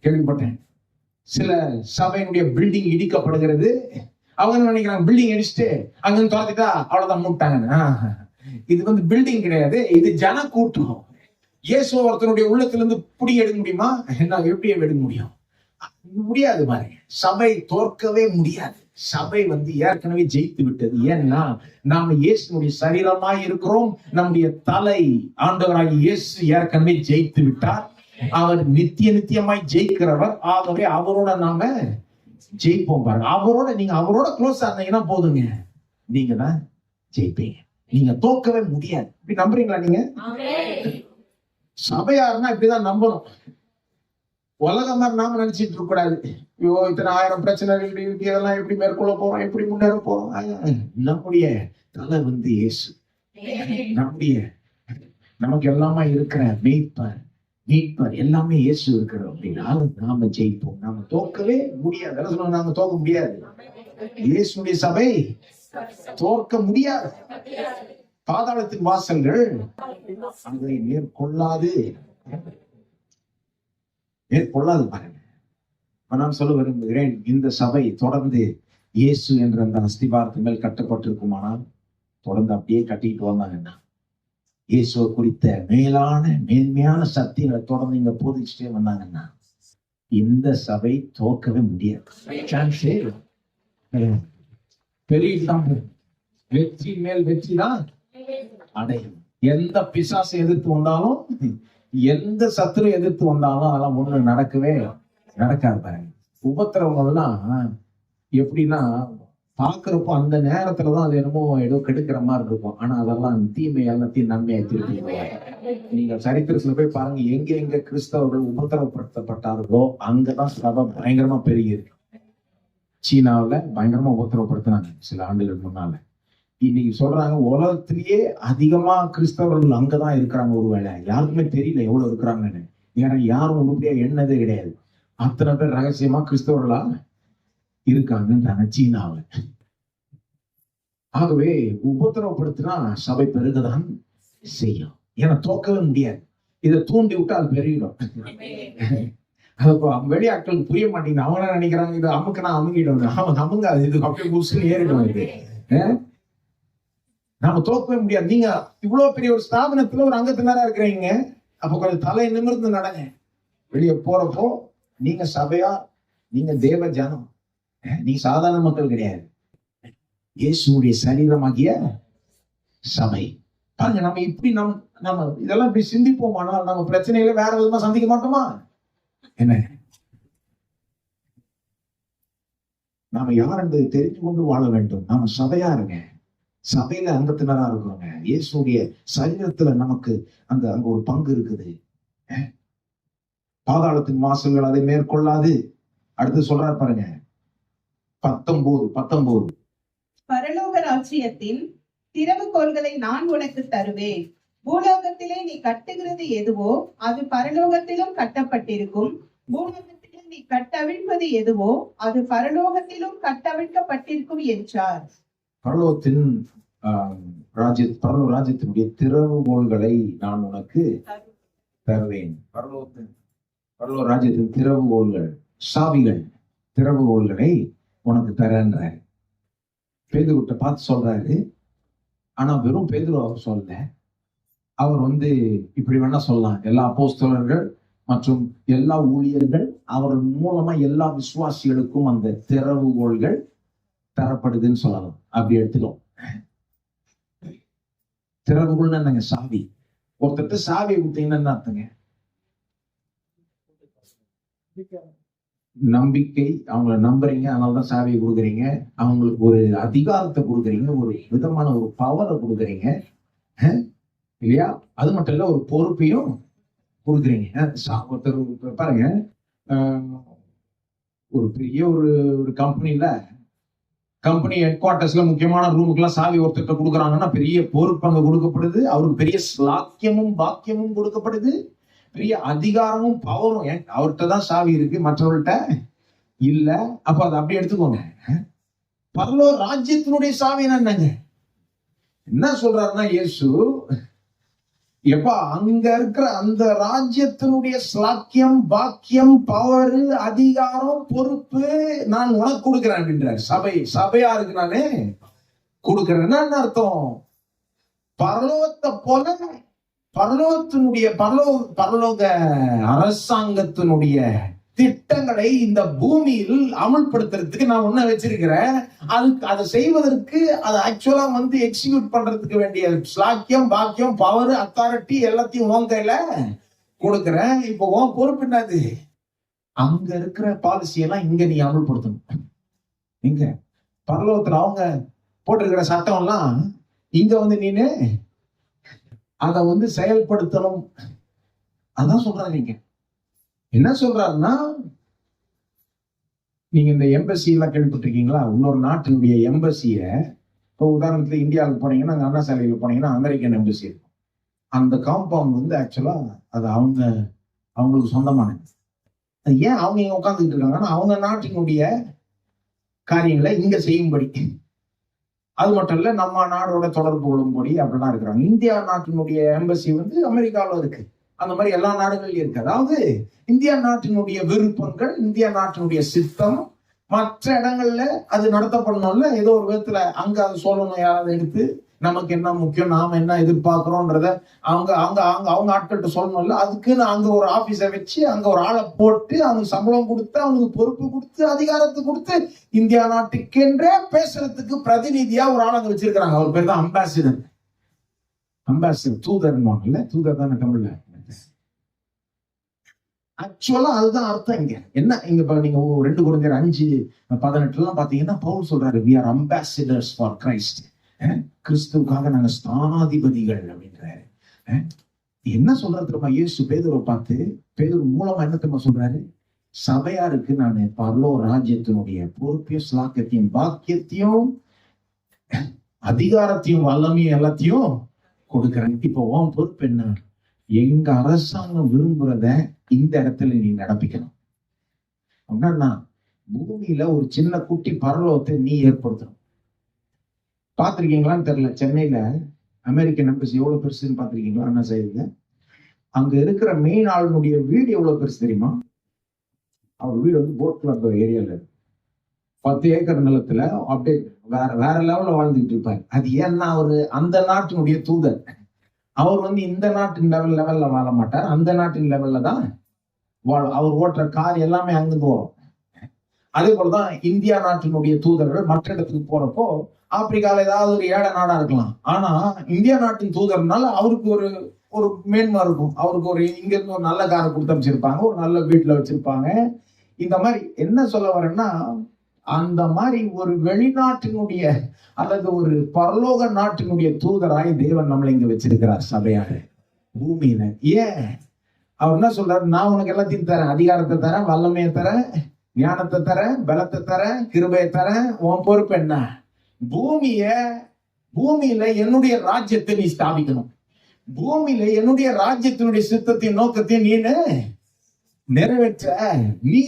கேள்விப்பட்டேன். சில சபையினுடைய பில்டிங் இடிக்கப்படுகிறது. அவங்க நினைக்கிறாங்க பில்டிங் இடிச்சுட்டு அங்க துரத்திட்டா அவ்வளவுதான் மூட்டாங்க. இது பில்டிங் கிடையாது, இது ஜன கூட்டம். இயேசு ஒருத்தனுடைய உள்ளத்திலிருந்து புடி எடுக்க முடியுமா? என்ன எப்படி எடுக்க முடியும்? முடியாது பாருங்க. சபை தோற்கவே முடியாது. சபை ஏற்கனவே ஜெயித்து விட்டது. ஏன்னா நாம இயேசுனுடைய சரீரமாய் இருக்கிறோம். நம்முடைய தலை ஆண்டவராகி இயேசு ஏற்கனவே ஜெயித்து விட்டார். அவர் நித்தியமாய் ஜெயிக்கிறவர். ஆகவே அவரோட நாம ஜெயிப்போம் பாருங்க. அவரோட க்ளோஸ் ஆனீங்கன்னா போதுங்க, நீங்க தான் ஜெயிப்பீங்க. நீங்க தோக்கவே முடியாது. இப்படி நம்புறீங்களா? நீங்க சபையாருன்னா இப்படிதான் நம்பணும். உலகம் மாதிரி நாம நினைச்சிட்டு இருக்க கூடாது. ஐயோ இத்தனை 1000 பிரச்சனைகள் இருக்கு, இதெல்லாம் எப்படி மேற்கொள்ள போறோம், எப்படி முன்னேற போறோம். நம்முடைய தலை இயேசு. நமக்கு எல்லாமே இருக்கிற மீட்பர் எல்லாமே இயேசு இருக்கிறோம். அப்படின்னா நாம ஜெயிப்போம். நாம தோக்கவே முடியாது. நாம தோக்க முடியாது. இயேசுடைய சபை தோற்க முடியாது. பாதாளத்தின் வாசல்கள் அதை மேற்கொள்ளாது பாருங்க. நான் சொல்ல விரும்புகிறேன், இந்த சபை தொடர்ந்து இயேசு என்ற அந்த அஸ்திபாரத்தின் மேல் கட்டப்பட்டிருக்குமானால், தொடர்ந்து அப்படியே கட்டிட்டு வந்தாங்கன்னா, இயேசுவை குறித்த மேன்மையான சக்திகளை தொடர்ந்து இங்க போதிச்சுட்டே வந்தாங்கன்னா, இந்த சபை தோக்கவே முடியாது. வெற்றி மேல் வெற்றி தான் அடையும். எந்த பிசாசை எதிர்த்து வந்தாலும், எந்த சத்துரு எதிர்த்து வந்தாலும் அதெல்லாம் ஒண்ணு நடக்காது பாருங்க. உபத்திரவங்கள்லாம் எப்படின்னா பாக்குறப்போ அந்த நேரத்துலதான் அது ஏதோ கெடுக்கிற மாதிரி இருக்கும். ஆனா அதெல்லாம் தீமை எல்லாத்தையும் நன்மையை திருப்பி. நீங்க சரித்திரத்துல போய் பாருங்க, எங்க கிறிஸ்தவர்கள் உபத்திரவப்படுத்தப்பட்டார்களோ அங்கதான் சபை பயங்கரமா பெருகி இருக்கு. சீனாவுல பயங்கரமா உபத்திரவப்படுத்தினாங்க சில ஆண்டுகள் முன்னால. இன்னைக்கு சொல்றாங்க உலகத்திலேயே அதிகமா கிறிஸ்தவர்கள் அங்கதான் இருக்கிறாங்க. ஒருவேளை யாருக்குமே தெரியல எவ்வளவு இருக்கிறாங்கன்னு. ஏன்னா யாரும் உருப்படியா எண்ணதே கிடையாது. அத்தனை பேர் ரகசியமா கிறிஸ்தவர்களா இருக்காங்கன்றாங்க சீனாவில். ஆகவே உபத்திரவப்படுத்தினா சபை பெருகதான் செய்யும். ஏன்னா தோக்கவே முடியாது. இதை தூண்டி விட்டு அது பெருகிடும். வெளியாட்கள் புரிய மாட்டேங்குது. அவங்க நினைக்கிறாங்க இது அமுக்குனா அமுங்கிடும். அமுங்காது, இது அப்படியே முஸ்லிம் ஏறிடும். இது நாம தோக்கவே முடியாது. நீங்க இவ்வளவு பெரிய ஒரு ஸ்தாபனத்துல ஒரு அங்கத்தினரா இருக்கிறீங்க. அப்ப கொஞ்சம் தலை நிமிர்ந்து நடங்க. வெளியே போறப்போ நீங்க சபையா, நீங்க தேவ ஜனம், நீங்க சாதாரண மக்கள் கிடையாது. இயேசுடைய சரீரமாகிய சபை. பாருங்க, நம்ம இப்படி நம்ம இதெல்லாம் இப்படி சிந்திப்போமானால் நம்ம பிரச்சனைகளை வேற விதமா சந்திக்க மாட்டோமா? என்ன நாம யார் என்பதை தெரிந்து கொண்டு வாழ வேண்டும். நாம சபையா இருங்க, சபையில அங்கத்தினரா இருக்கிறோங்க. இயேசுடைய சரீரத்துல நமக்கு அங்க ஒரு பங்கு இருக்குது. பாதாளத்தின் வாசல்கள் அதை மேற்கொள்ளாது. அடுத்து சொல்றாரு பாருங்க 19. பரலோக ராஜ்யத்தின் திறவுகோல்களை நான் உனக்கு தருவேன். பூலோகத்திலே நீ கட்டுகிறது எதுவோ அது பரலோகத்திலும் கட்டப்பட்டிருக்கும், பூலோகத்திலே நீ கட்டவிழ்ப்பது எதுவோ அது பரலோகத்திலும் கட்டவிழ்க்கப்பட்டிருக்கும் என்றார். பரலோகத்தின் பரலோக ராஜ்யத்தினுடைய திறவுகோள்களை நான் உனக்கு தருவேன். பரலோக ராஜ்யத்தின் திறவுகோள்கள், சாவிகள், திறவுகோள்களை உனக்கு தரேன்ற பேதுருட்ட பார்த்து சொல்றாரு. ஆனா வெறும் பேதுரு அவர் சொல்ல, அவர் இப்படி வேணா சொல்லலாம், எல்லா அப்போஸ்தலர்கள் மற்றும் எல்லா ஊழியர்கள் அவர்கள் மூலமா எல்லா விசுவாசிகளுக்கும் அந்த திறவுகோள்கள் தரப்படுதுன்னு சொல்லலாம். அப்படி எடுத்துக்கோம். திறவுகோள்னா என்னங்க? சாவி. ஒருத்தர் சாவி கொடுத்தீங்கன்னா என்ன அர்த்தங்க? நம்பிக்கை. அவங்கள நம்புறீங்க, அதனாலதான் சாவியை கொடுக்குறீங்க. அவங்களுக்கு ஒரு அதிகாரத்தை கொடுக்குறீங்க, ஒரு விதமான ஒரு பவரை கொடுக்குறீங்க இல்லையா? அது மட்டும் இல்ல, ஒரு பொறுப்பையும் கொடுக்குறீங்க. ஒருத்தர் பாருங்க, ஒரு பெரிய ஒரு கம்பெனி ஹெட் குவார்டர்ஸ்ல முக்கியமான ரூமுக்கெல்லாம் சாவி ஒருத்தர்கிட்ட கொடுக்குறாங்கன்னா பெரிய பொறுப்பு அங்க கொடுக்கப்படுது. அவருக்கு பெரிய ஸ்லாக்கியமும் பாக்கியமும் கொடுக்கப்படுது, பெரிய அதிகாரமும் பவரும். அவர்கிட்ட தான் சாவி இருக்கு, மற்றவர்கிட்ட இல்ல. அப்ப அதை அப்படி எடுத்துக்கோங்க. பரலோக ராஜ்யத்தினுடைய சாவி என்னங்க? என்ன சொல்றாருன்னா இயேசு, எப்பா அங்க இருக்கிற அந்த ராஜ்யத்தினுடைய ஸ்லாக்கியம், பாக்கியம், பவர், அதிகாரம், பொறுப்பு நான் உனக்கு கொடுக்கிறேன் அப்படின்றார். சபையா இருக்கு நானே கொடுக்கிறேன்னா என்ன அர்த்தம்? பரலோகத்தை போல பரலோக அரசாங்கத்தினுடைய திட்டங்களை இந்த பூமியில் அமல்படுத்துறதுக்கு நான் ஒண்ணு வச்சிருக்கிறேன். அதை செய்வதற்கு அதை ஆக்சுவலா எக்ஸிக்யூட் பண்றதுக்கு வேண்டிய ஸ்லாக்கியம், பாக்கியம், பவர், அத்தாரிட்டி எல்லாத்தையும் உன் கையில கொடுக்கிறேன். இப்போ உன் பொறுப்பு என்னது? அங்க இருக்கிற பாலிசி எல்லாம் இங்க நீ அமல்படுத்தணும். இங்க பரலோகத்துல அவங்க போட்டிருக்கிற சட்டம் எல்லாம் இங்க நீனு அதை செயல்படுத்தணும். அதான் சொல்றாரு. நீங்க என்ன சொல்றாருன்னா, நீங்க இந்த எம்பசி எல்லாம் கேள்விப்பட்டிருக்கீங்களா? இன்னொரு நாட்டினுடைய எம்பசிய, இப்போ உதாரணத்துல இந்தியாவுக்கு போனீங்கன்னா, அண்ணா சாலையில போனீங்கன்னா அமெரிக்கன் எம்பசி இருக்கும். அந்த காம்பவுண்ட் ஆக்சுவலா அது அவங்களுக்கு சொந்தமானது. அது ஏன் அவங்க இங்க உட்காந்துக்கிட்டு இருக்காங்கன்னா, அவங்க நாட்டினுடைய காரியங்களை இங்க செய்யும்படி. அது மட்டும் இல்ல, நம்ம நாடோட தொடர்பு கொள்ளும்படி அப்படிலாம் இருக்கிறாங்க. இந்தியா நாட்டினுடைய எம்பசி அமெரிக்காவில் இருக்கு. அந்த மாதிரி எல்லா நாடுகளிலும் இருக்கு. அதாவது இந்தியா நாட்டினுடைய விருப்பங்கள், இந்தியா நாட்டினுடைய சித்தம் மற்ற இடங்கள்ல அது நடத்தப்படணும்ல. ஏதோ ஒரு விதத்துல அங்க அதை சொல்லணும். யாராவது எடுத்து நமக்கு என்ன முக்கியம், நாம என்ன எதிர்பார்க்கிறோன்றத அவங்க ஆட்கள்கிட்ட சொல்லணும்ல. அதுக்குன்னு அங்க ஒரு ஆபீஸை வச்சு அங்க ஒரு ஆளை போட்டு அவனுக்கு சம்பளம் கொடுத்து அவனுக்கு பொறுப்பு கொடுத்து அதிகாரத்தை கொடுத்து இந்தியா நாட்டுக்கென்றே பேசுறதுக்கு பிரதிநிதியா ஒரு ஆள் அங்க வச்சிருக்கிறாங்க. அவர் பேர் தான் அம்பாசிடர். தூதர்வாங்கல்ல, தூதர் தானே தமிழ்ல. ஆக்சுவலா அதுதான் அர்த்தம். இங்க நீங்க 2 Corinthians 5:18 பாத்தீங்கன்னா பவுல் சொல்றாரு, we are ambassadors for Christ. கிறிஸ்துவுக்காக நாங்க ஸ்தானாதிபதிகள் அப்படின்றாரு. என்ன சொல்றது தெரியுமா? இயேசு பேதுருவை பார்த்து, பேதுரு மூலமா என்ன தெரியுமா சொல்றாரு? சபையாருக்கு நான் பரலோக ராஜ்யத்தினுடைய பொறுப்பையும், ஸ்லாக்கியத்தையும், பாக்கியத்தையும், அதிகாரத்தையும், வல்லமையும் எல்லாத்தையும் கொடுக்கிறேன். இப்போ உன் பொறுப்பு என்ன? எங்க அரசாங்கம் விரும்புறத இந்த இடத்துல நீ நடப்பிக்கணும். அப்படின்னா பூமியில ஒரு சின்ன குட்டி பரலோகத்தை நீ ஏற்படுத்தணும். பாத்திருக்கீங்களான்னு தெரியல, சென்னையில அமெரிக்கன் எம்பசி எவ்வளவு பெருசுன்னு பாத்திருக்கீங்களா? என்ன செய்யுங்க, அங்க இருக்கிற மெயின் ஆளுடைய வீடு எவ்வளவு பெருசு தெரியுமா? அவர் வீடு போட் கிளப் ஏரியால 10 ஏக்கர் நிலத்துல அப்படியே வேற லெவல்ல வாழ்ந்துட்டு இருப்பாரு. அது ஏன்னா அவரு அந்த நாட்டினுடைய தூதர். அவர் இந்த நாட்டின் லெவல்ல வாழ மாட்டார், அந்த நாட்டின் லெவல்ல தான் வாழும். அவர் ஓட்டுற கார் எல்லாமே அங்கிருந்து வரும். அதே போலதான் இந்தியா நாட்டினுடைய தூதர்கள் மற்ற இடத்துக்கு போறப்போ ஆப்பிரிக்கால ஏதாவது ஒரு ஏழை நாடா இருக்கலாம், ஆனா இந்தியா நாட்டின் தூதர்னால அவருக்கு ஒரு மேன்மை இருக்கும். அவருக்கு இங்க இருந்து ஒரு நல்ல காரை கொடுத்து அமைச்சிருப்பாங்க, ஒரு நல்ல வீட்டுல வச்சிருப்பாங்க. இந்த மாதிரி என்ன சொல்ல வரேன்னா, அந்த மாதிரி ஒரு வெளிநாட்டினுடைய அல்லது ஒரு பரலோக நாட்டினுடைய தூதராய் தேவன் நம்மளை இங்க வச்சிருக்கிறார் சபையாக பூமியில. ஏன் அவர் என்ன சொல்றாரு? நான் உனக்கு எல்லாத்தையும் தரேன், அதிகாரத்தை தரேன், வல்லமையை தரேன், ஞானத்தை தரேன், பலத்தை தரேன், கிருபையை தரேன். உன் பொறுப்பு என்ன? பூமியில என்னுடைய ராஜ்யத்தை நீ ஸ்தாபிக்கணும். பூமியில என்னுடைய ராஜ்யத்தினுடைய சித்தத்தையும் நோக்கத்தையும் நீ நிறைவேற்ற நீ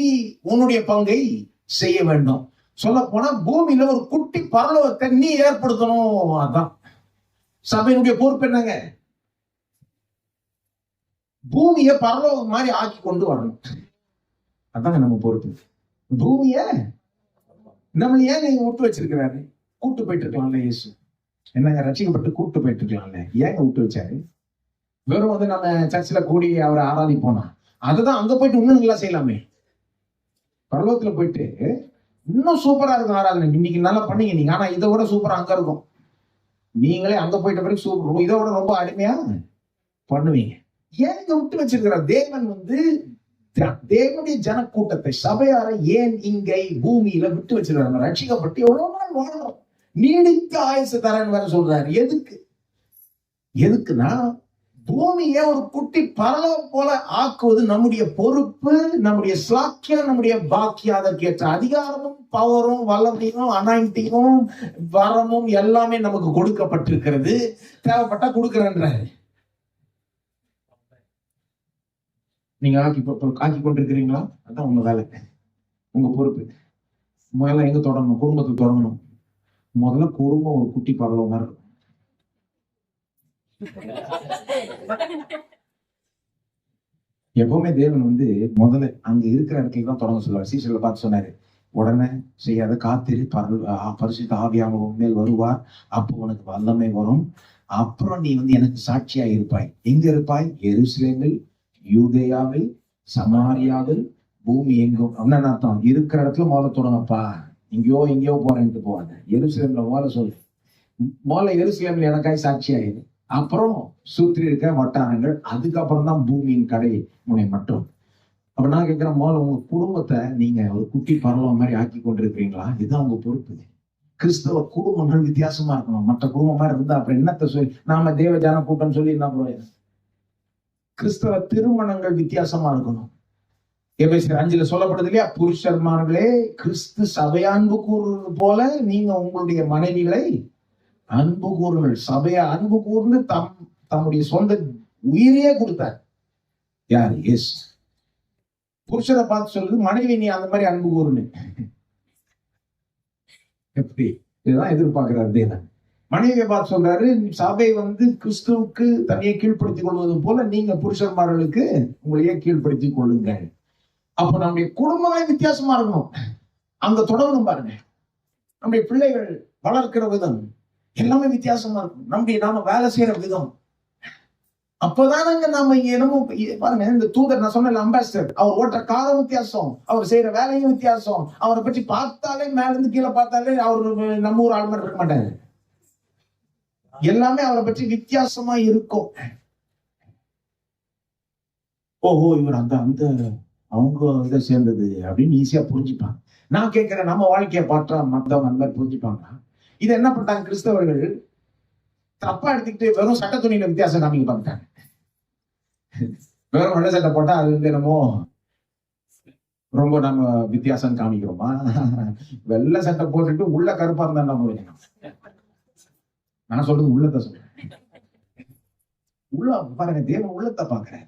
உன்னுடைய பங்கை செய்ய வேண்டும். சொல்ல போனா பூமியில ஒரு குட்டி பரலோகத்தை நீ ஏற்படுத்தணும். அதான் சபையினுடைய பொறுப்பு. என்னங்க? பூமியை பரலோகம் மாதிரி ஆக்கி கொண்டு வரணும். அதாங்க நம்ம பொறுப்பு. பூமிய நம்மள ஏன் நீங்க விட்டு வச்சிருக்கிறாரு? கூட்டு போயிட்டு இருக்கலாம்ல. இயேசு என்னங்க ரட்சிக்கப்பட்டு கூட்டு போயிட்டு இருக்கலாம்ல, ஏங்க விட்டு வச்சாரு? வெறும் வந்து நம்ம சர்ச்சில் கூடி அவரை ஆராதிப்போனா அதுதான். அங்க போயிட்டு இன்னும் நல்லா செய்யலாமே. பரலோகத்துல போயிட்டு இன்னும் சூப்பரா இருக்கும் ஆராதனை. இன்னைக்கு நல்லா பண்ணீங்க நீங்க, ஆனா இதை விட சூப்பரா அங்க இருக்கும். நீங்களே அங்க போயிட்ட பிறகு சூப்பர், இதை விட ரொம்ப அருமையா பண்ணுவீங்க. ஏன் இங்க விட்டு வச்சிருக்கிறார்? தேவன் வந்து தேவனுடைய ஜனக்கூட்டத்தை, சபையாரை ஏன் இங்கே பூமியில விட்டு வச்சிருக்காங்க? ரட்சிக்கப்பட்டு எவ்வளவு நாள் வாழணும், நீடித்த ஆயுசு தரேன்னு வேற சொல்றாரு. எதுக்குன்னா பூமியை ஒரு குட்டி பரலோகம் போல ஆக்குவது நம்முடைய பொறுப்பு, நம்முடைய ஸ்லாக்கியம், நம்முடைய பாக்கியம். அதற்கேற்ற அதிகாரமும் பவரும் வல்லமையும் அனாயிண்டிங்கும் வரமும் எல்லாமே நமக்கு கொடுக்கப்பட்டிருக்கிறது. தேவைப்பட்டா கொடுக்கிறேன்றாரு. நீங்க ஆக்கி கொண்டிருக்கிறீங்களா? அதான் உங்க வேலை, உங்க பொறுப்பு. முதல்ல எங்க தொடங்கணும்? குடும்பத்தை தொடங்கணும். முதல்ல குடும்பம் ஒரு குட்டி பரலோகமா இருக்கும். எப்பவுமே தேவன் வந்து முதல்ல அங்க இருக்கிற இடத்துல தான் தொடங்க சொல்லுவார். சீசர்ல பார்த்து சொன்னாரு, உடனே செய்யாத காத்திரு, பரிசுத்த ஆவியானவர் மேல் வருவார், அப்போ உனக்கு வல்லமை வரும், அப்புறம் நீ வந்து எனக்கு சாட்சியா இருப்பாய். எங்க இருப்பாய்? எருசலேமில், யூதேயாவில், சமாரியாவில், பூமி எங்கும். அப்படின்னு அர்த்தம். இருக்கிற இடத்துல முதல்ல தொடங்கப்பா. எங்கேயோ போறேன்ட்டு போவாங்க. எருசலேம்ல முதல்ல சொல்லு. முதல்ல எருசலேம்ல எனக்காய் சாட்சியாயிரு, அப்புறம் சுற்றி இருக்க வட்டாரங்கள், அதுக்கப்புறம் தான் பூமியின் கடை முனை மட்டும். அப்ப நான் கேட்கிறேன், முதல்ல உங்க குடும்பத்தை நீங்க ஒரு குட்டி பரவ மாதிரி ஆக்கி கொண்டிருக்கிறீங்களா? இதுதான் உங்க பொறுப்பு. கிறிஸ்தவ குடும்பங்கள் வித்தியாசமா இருக்கணும். மற்ற குடும்பம் மாதிரி இருந்தா அப்புறம் என்னத்தை சொல்லி நாம தேவ ஜன கூட்டம் சொல்லி என்ன பண்ணுவோம்? கிறிஸ்தவ திருமணங்கள் வித்தியாசமா இருக்கணும். எபேசியர் 5 சொல்லப்படுது இல்லையா, புருஷர்மார்களே கிறிஸ்து சபை அன்பு கூறுவது போல நீங்க உங்களுடைய மனைவிகளை அன்பு கூறுங்கள். சபையை அன்பு கூர்ந்து தம்முடைய சொந்த உயிரையே கொடுத்தார். யார்? எஸ். புருஷரை பார்த்து சொல்லுது, மனைவி நீ அந்த மாதிரி அன்பு கூறுன்னு. எப்படி? இதுதான் எதிர்பார்க்கிறார் தேவன். மனைவியை பார்த்து சொல்றாரு, சபை வந்து கிறிஸ்துவுக்கு தனியை கீழ்ப்படுத்திக் கொள்வது போல நீங்க புருஷன்மார்களுக்கு உங்களையே கீழ்ப்படுத்திக் கொள்ளுங்கள். அப்ப நம்முடைய குடும்பமே வித்தியாசமா இருக்கணும். அங்க தொடங்கணும் பாருங்க. நம்முடைய பிள்ளைகள் வளர்க்கிற விதம் எல்லாமே வித்தியாசமா இருக்கும். நாம வேலை செய்யற விதம் அப்பதானங்க நாம என்னமோ பாருங்க. இந்த தூதர் நான் சொன்ன அம்பாசிடர், அவர் ஓட்டுற காலம் வித்தியாசம், அவர் செய்யற வேலையும் வித்தியாசம். அவரை பற்றி பார்த்தாலே மேல இருந்து கீழே பார்த்தாலே அவர் நம்ம ஊர் ஆள் மாதிரி இருக்க மாட்டாரு. எல்லாமே அவரை பற்றி வித்தியாசமா இருக்கும். ஓஹோ இவர் அந்த அவங்க இதை சேர்ந்தது அப்படின்னு ஈஸியா புரிஞ்சுப்பாங்க. நான் கேட்கிறேன், நம்ம வாழ்க்கையை பார்த்தா மத்தவங்க அந்த மாதிரி புரிஞ்சுப்பாங்க. இது என்ன பண்ணிட்டாங்க கிறிஸ்தவர்கள்? தப்பா எடுத்துக்கிட்டு வெறும் சட்ட துணியில வித்தியாசம் காமிக்க பார்த்துட்டாங்க. வெறும் வெள்ளை சட்டை போட்டா அது வந்து என்னமோ ரொம்ப நம்ம வித்தியாசம் காமிக்கிறோமா? வெள்ளை சட்டை போட்டுட்டு உள்ள கருப்பா இருந்தா என்ன முடியும்? நான் சொல்றது உள்ளத்தை சொல்றேன். உள்ள பாருங்க, தேவன் உள்ளத்தை பாக்குறேன்.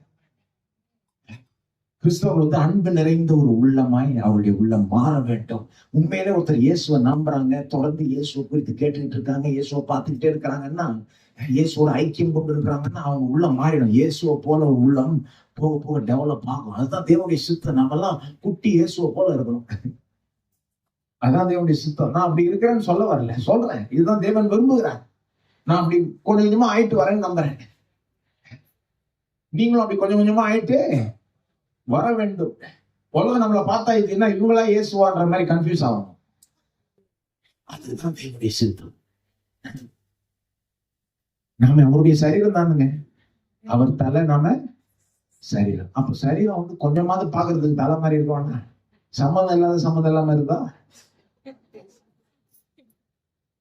கிறிஸ்தவர்கள் வந்து அன்பு நிறைந்த ஒரு உள்ளமாய் அவருடைய உள்ளம் மாற வேண்டும். உண்மையிலே ஒருத்தர் இயேசுவை நம்புறாங்க, தொடர்ந்து இயேசுவை குறித்து கேட்டுக்கிட்டு இருக்காங்க, இயேசுவை பார்த்துக்கிட்டே இருக்கிறாங்கன்னா, இயேசுவோட ஐக்கியம் கொண்டு இருக்கிறாங்கன்னா அவங்க உள்ளம் மாறிடும். இயேசுவை போல ஒரு உள்ளம் போக போக டெவலப் ஆகும். அதுதான் தேவனுடைய சித்தம். நம்ம எல்லாம் குட்டி இயேசுவை போல இருக்கணும். அதான் தேவனுடைய சித்தம். நான் அப்படி இருக்கிறேன்னு சொல்ல வரல, சொல்றேன். இதுதான் தேவன் விரும்புகிறார். நான் அப்படி கொஞ்சம் கொஞ்சமா ஆயிட்டு வரேன்னு நம்புறேன். நீங்களும் அப்படி கொஞ்சம் கொஞ்சமா ஆயிட்டு வர வேண்டும். உலகம் நம்மளை பார்த்தா இது என்ன இவங்களா இயேசுவான்ற மாதிரி கன்ஃபியூஸ் ஆகணும். அதுதான் தேவனுடைய சித்தம். நாம அவருடைய சரீரம் தானுங்க. அவர் தலை, நாம சரீரம். அப்ப சரீரம் வந்து கொஞ்சமாவது பாக்குறதுக்கு தலை மாதிரி இருக்குவாங்க. சம்மந்தம் இல்லாம இருந்தா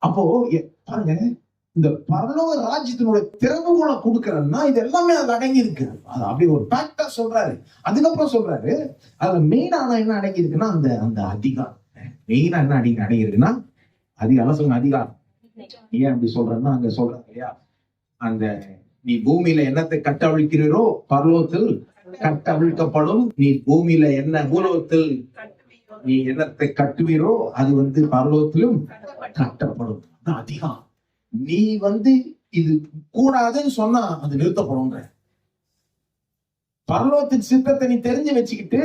அப்போ பாருங்க, இந்த பரலோக ராஜ்யத்தினுடைய திறவுகோலை கொடுக்கறன்னா இது எல்லாமே அதுல அடங்கி இருக்கு. அது அப்படி ஒரு பேக்டா சொல்றாரு. அதுக்கப்புறம் சொல்றாரு, அதுல மெயினான என்ன அடங்கி இருக்குன்னா அந்த அதிகாரம். மெயினா என்ன அடங்கி இருக்குன்னா அதிகாரம். சொல்லுங்க, அதிகாரம். ஏன் அப்படி சொல்றேன்னா அங்க சொல்றாங்க இல்லையா, அந்த நீ பூமியில என்னத்தை கட்டவிழ்க்கிறீரோ பரலோகத்தில் கட்டவிழ்க்கப்படும். நீ பூமியில என்ன பூலோகத்தில் நீ என்னத்தை கட்டுவீரோ அது பரலோகத்திலும் கட்டப்படும். அதான் அதிகாரம். நீ இது கூடாதுன்னு சொன்னா அது நிறுத்தப்படும். பரலோகத்தின் சித்தத்தை நீ தெரிஞ்சு வச்சுக்கிட்டு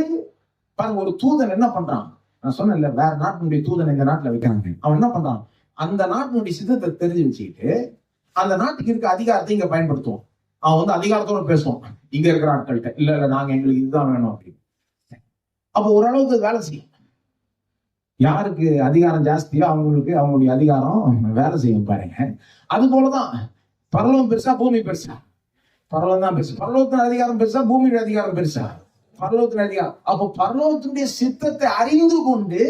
பாருங்க, ஒரு தூதன் என்ன பண்றான், நான் சொன்னேன்ல, வேற நாட்டினுடைய தூதன் இந்த நாட்டுல வைக்கிறாங்க. அவன் என்ன பண்றான், அந்த நாட்டினுடைய சித்தத்தை தெரிஞ்சு வச்சுக்கிட்டு அந்த நாட்டுக்கு இருக்க அதிகாரத்தை இங்க பயன்படுத்துவோம். அவன் அதிகாரத்தோட பேசுவான் இங்க இருக்கிற ஆட்கள்கிட்ட, இல்ல நாங்க எங்களுக்கு இதுதான் வேணும் அப்படின்னு. அப்ப ஓரளவுக்கு வேலை செய்யும். யாருக்கு அதிகாரம் ஜாஸ்தியோ அவங்களுடைய அதிகாரம் வேலை செய்யும் பாருங்க. அது போலதான் பரலோகம் பெருசா பூமி பெருசா? பரலோகம் தான் பெருசு. பரலோகத்தின் அதிகாரம் பெருசா பூமியுடைய அதிகாரம் பெருசா? பரலோகத்தின் அதிகாரம். அப்ப பரலோகத்தினுடைய சித்தத்தை அறிந்து கொண்டு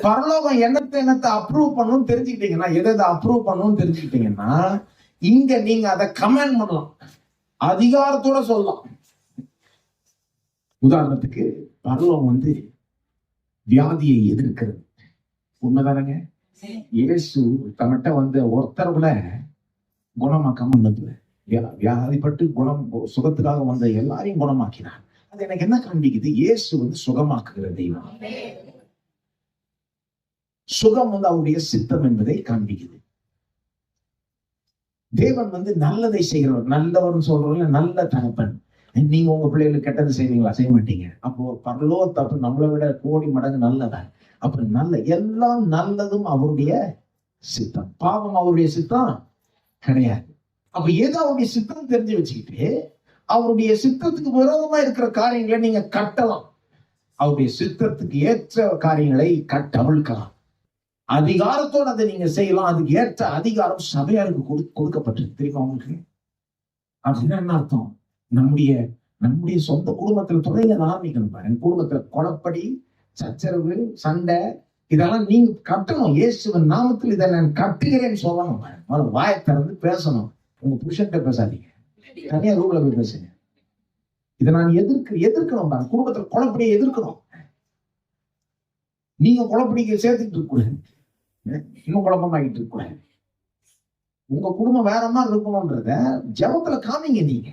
பரலோகம் என்னத்தை அப்ரூவ் பண்ணணும் தெரிஞ்சுக்கிட்டீங்கன்னா, எதை அப்ரூவ் பண்ணணும் தெரிஞ்சுக்கிட்டீங்கன்னா, இங்க நீங்க அதை கமெண்ட் பண்ணலாம், அதிகாரத்தோட சொல்லலாம். உதாரணத்துக்கு பரலோகம் வியாதியை எதிர்க்கிறது. உண்மைதானங்க? இயேசு தன்கிட்ட ஒருத்தர் கூட குணமாக்காம இருந்தது. வியாதிப்பட்டு சுகத்துக்காக வந்த எல்லாரையும் குணமாக்கினார். அது எனக்கு என்ன காண்பிக்குது? இயேசு சுகமாக்குகிற தெய்வம். சுகம் அவருடைய சித்தம் என்பதை காண்பிக்குது. தேவன் நல்லதை செய்கிறவர், நல்லவர் சொல்றவங்க நல்ல தகப்பன். நீங்க உங்க பிள்ளைகளுக்கு கெட்டது செய்வீங்களா? செய்ய மாட்டீங்க. அப்போ பரலோகத்தை நம்மளை விட கோடி மடங்கு நல்லவன். அப்ப எல்லாம் நல்லதும் அவருடைய சித்தம். பாவம் அவருடைய சித்தம் கிடையாது. அப்ப ஏதோ அவருடைய சித்தம் தெரிஞ்சு வச்சுக்கிட்டு அவருடைய சித்தத்துக்கு விரோதமா இருக்கிற காரியங்களை நீங்க கட்டலாம். அவருடைய சித்தத்துக்கு ஏற்ற காரியங்களை கட்டவிழ்க்கலாம். அதிகாரத்தோட அதை நீங்க செய்யலாம். அதுக்கு ஏற்ற அதிகாரம் சபையாருக்கு கொடுக்கப்பட்டிருக்கு. தெரியுமா உங்களுக்கு? அப்படின்னா என்ன அர்த்தம்? நம்முடைய சொந்த குடும்பத்துல தொடங்க ஆரம்பிக்கணும் பாருங்க. குடும்பத்துல குழப்படி, சச்சரவு, சண்டை இதெல்லாம் நீங்க கட்டணும். இயேசுவின் நாமத்தில் இதை நான் கட்டுகிறேன்னு சொல்லணும் பாருங்க. வாயை திறந்து பேசணும். உங்க புருஷன்கிட்ட பேசாதீங்க, தனியா ரூம்ல போய் பேசுங்க. இதை நான் எதிர்க்கணும் பாருங்க. குடும்பத்துல குழப்படியை எதிர்க்கணும். நீங்க குழப்படிக்க சேர்த்துக்கிட்டு இருக்க, இன்னும் குழப்பமாகிட்டு இருக்க. உங்க குடும்பம் வேற மாதிரி இருக்கணும்ன்றத ஜபத்துல காமிங்க. நீங்க